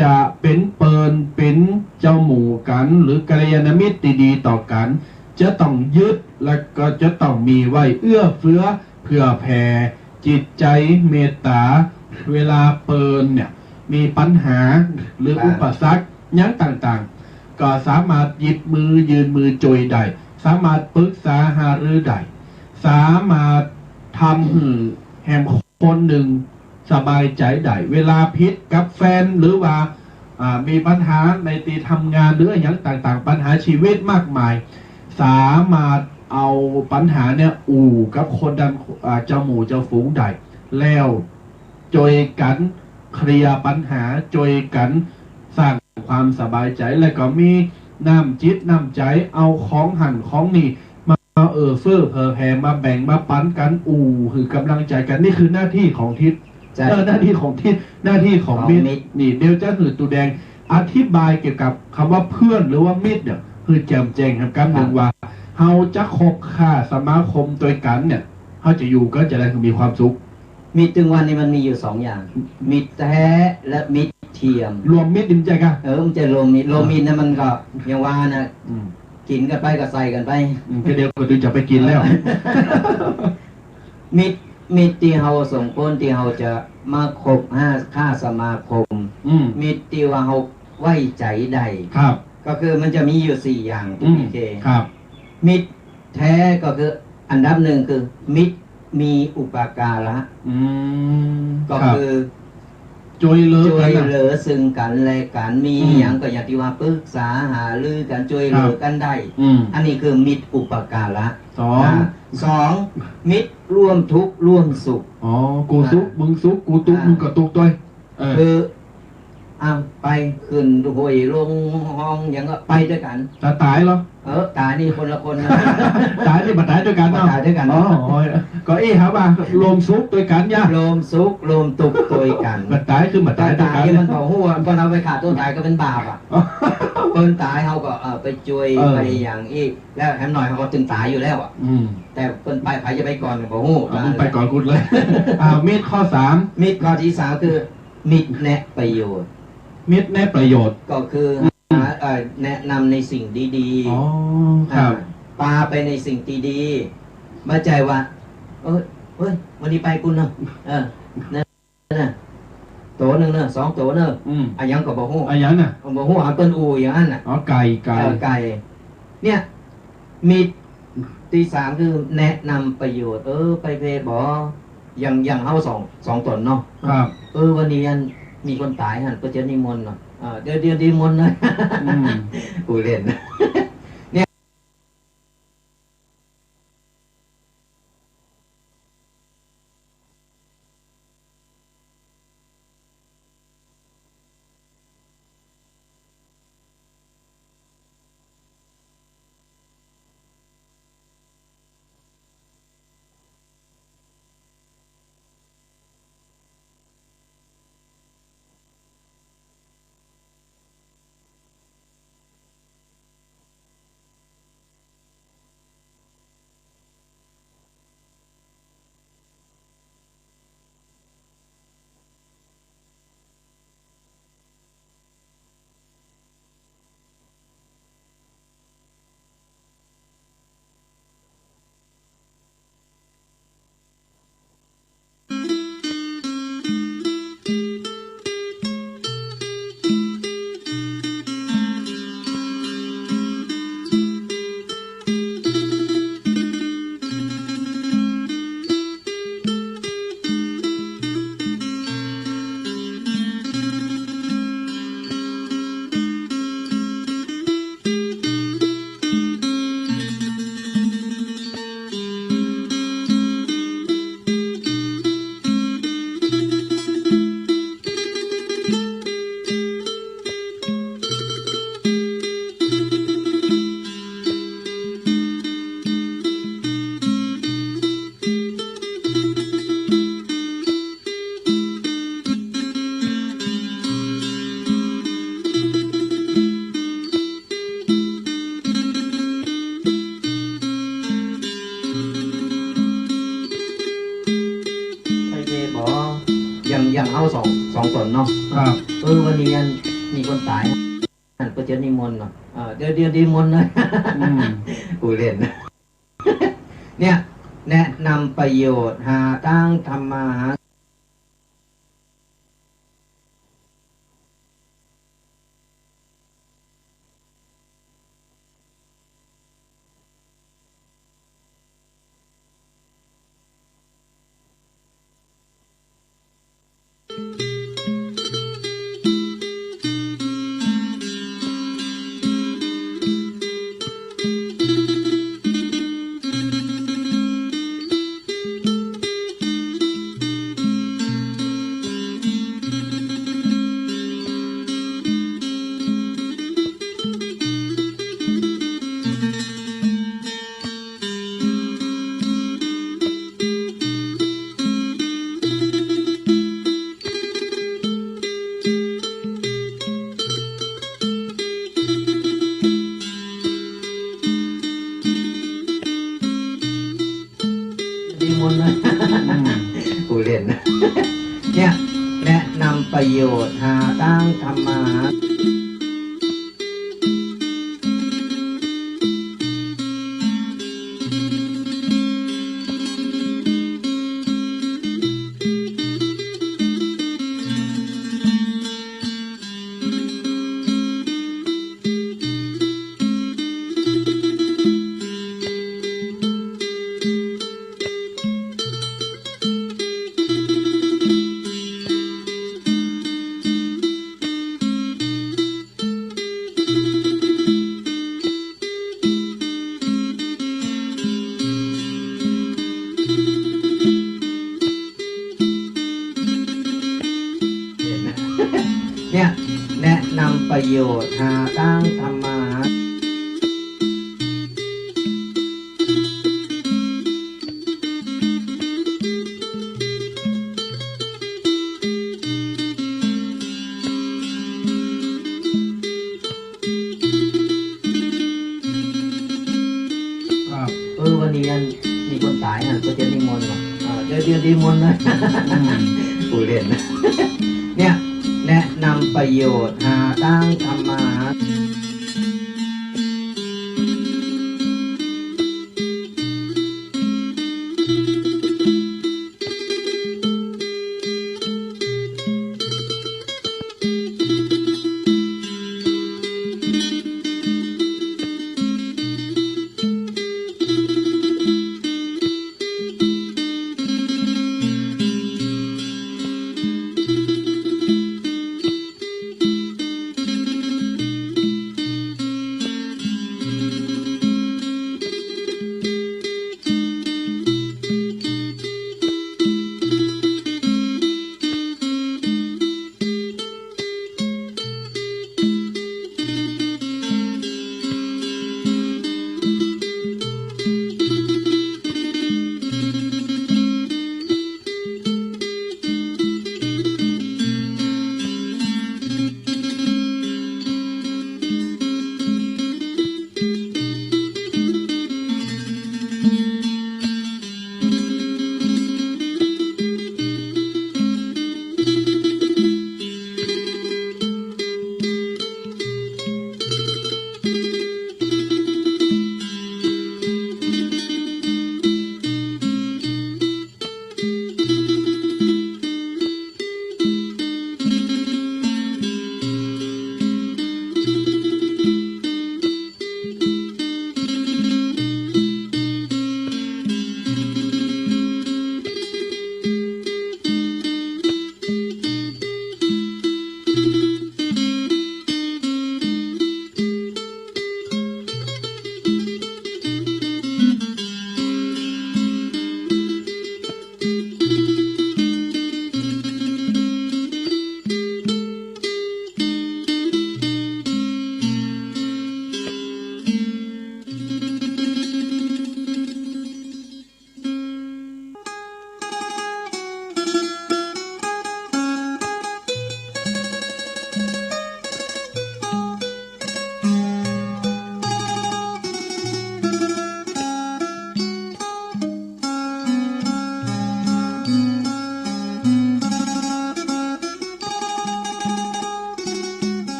จะเป็นเปินเป็นเจ้าหมู่กันหรือกัลยาณมิตรดีๆต่อกันจะต้องยึดและก็จะต้องมีไว้เอื้อเฟื้อเพื่อแผ่จิตใจเมตตาเวลาเปินเนี่ยมีปัญหาหรืออุปสรรคยั้งต่างๆก็สามารถหยิบมือยืนมือจอยได้สามารถปรึกษาหารือได้สามารถทำให้แห่งคนหนึ่งสบายใจได้เวลาพิษกับแฟนหรือว่ามีปัญหาในตีทำงานหรืออย่างต่างๆปัญหาชีวิตมากมายสามารถเอาปัญหาเนี่ยกับคนดันเจ้าหมู่เจ้าฝูงได้แล้วจอยกันเคลียร์ปัญหาจอยกันสร้างความสบายใจและก็มีน้ำจิตน้ำใจเอาของหั่นของนี่มาเฟื่อเพอแผ่มาแบ่งมาปันกันคือกำลังใจกันนี่คือหน้าที่ของทิศหน้าที่ของทิศหน้าที่ของมิตรนี่เดี๋ยวจะหือตูแดงอธิบายเกี่ยวกับคำว่าเพื่อนหรือว่ามิตรเนี่ยคือแจมแจงครับกันหนึ่งว่าเฮาจะคบค้าสมาคมโดยกันเนี่ยเฮาจะอยู่ก็จะได้มีความสุขมิตรถึงวันนี้มันมีอยู่2อย่างมิตรแท้และมิตรเทียมรวมมิตรดิมใจกันมันจะรวมมิตรนะมันก็อย่างว่านะกินกันไปก็ใส่กันไปก็เดี๋ยวก็จะไปกินแล้วมิตรที่เฮาสมควรที่เฮาจะมาคบค่าสมาคมมิตรที่ว่าเฮาไว้ใจได้ครับก็คือมันจะมีอยู่4อย่างที่โอเคครับมิตรแท้ก็คืออันดับ1คือมิตรมีอุปการะก็คือช่วยเหลือซึ่งกันและกันมีอย่างก็อย่างที่ว่าปรึกษาหารือกันช่วยเหลือกันได้อันนี้คือมิตรอุปการะ2มิตรร่วมทุกข์ร่วมสุขกูสุขมึงสุขกูทุกข์มึงก็ทุกข์ด้วยคือไปขึ้นห้วยลงห้องอย่างก็ไปด้วยกันตายเหรอตายนี่คนละคนตายนี่มาตายด้วยกันเนาะตายด้วยกันก็ครับว่าลมซุกด้วยกันย่าลมซุกลมตุกตัวกันมาตายคือมาตายด้วยกันมันบอกหัวคนเอาไปขาดตัวตายก็เป็นบาปคนตายเขาก็ไปช่วยไปอย่างอีกแล้วแถมหน่อยเขาก็ถึงตายอยู่แล้วแต่คนไปใครจะไปก่อนบอกหัวไปก่อนกูเลยมิตรข้อ3มิตรข้อที่3คือมิตรแนะประโยชน์มิตรแนะประโยชน์ก็คือแนะนำในสิ่งดีๆปาไปในสิ่งดีๆมาใจว่าเฮ้ยวันนี้ไปคุณเนอะนั่นโตนึงเนอะ2โตเนอะอายังกับบ่ฮู้อายังน่ะบ่ฮู้เปิ้นอย่างนั้นน่ะไก่เนี่ยมีที่3คือแนะนำประโยชน์ไปเพบ่อย่างเฮา2ตนเนาะครับวันนี้มีคนตายหั่นก็จะนิมนต์เนาะเดี๋ยวนิมนต์นะกูเล่น อย่างเอาสองตนเนาะ ครับ วันนี้มีคนตายก็จะนิมนต์เนาะเดี๋ยวนิมนต์เลยกูเล่นเนี่ยแนะนำประโยชน์หาตั้งธรรมาหานิมนต์เลยกูเล่นเนี่ยแนะนำประโยชน์หาตั้งธรรมาหาเนี่ยแนะนำประโยชน์หาตั้งธรรมาหาวันนี้มีคนตายก็จะนิมนต์เนาะเดี๋ยวนิมนต์เลยกูเล่นเนี่ยแนะนำประโยชน์หาตั้งธรรมาหา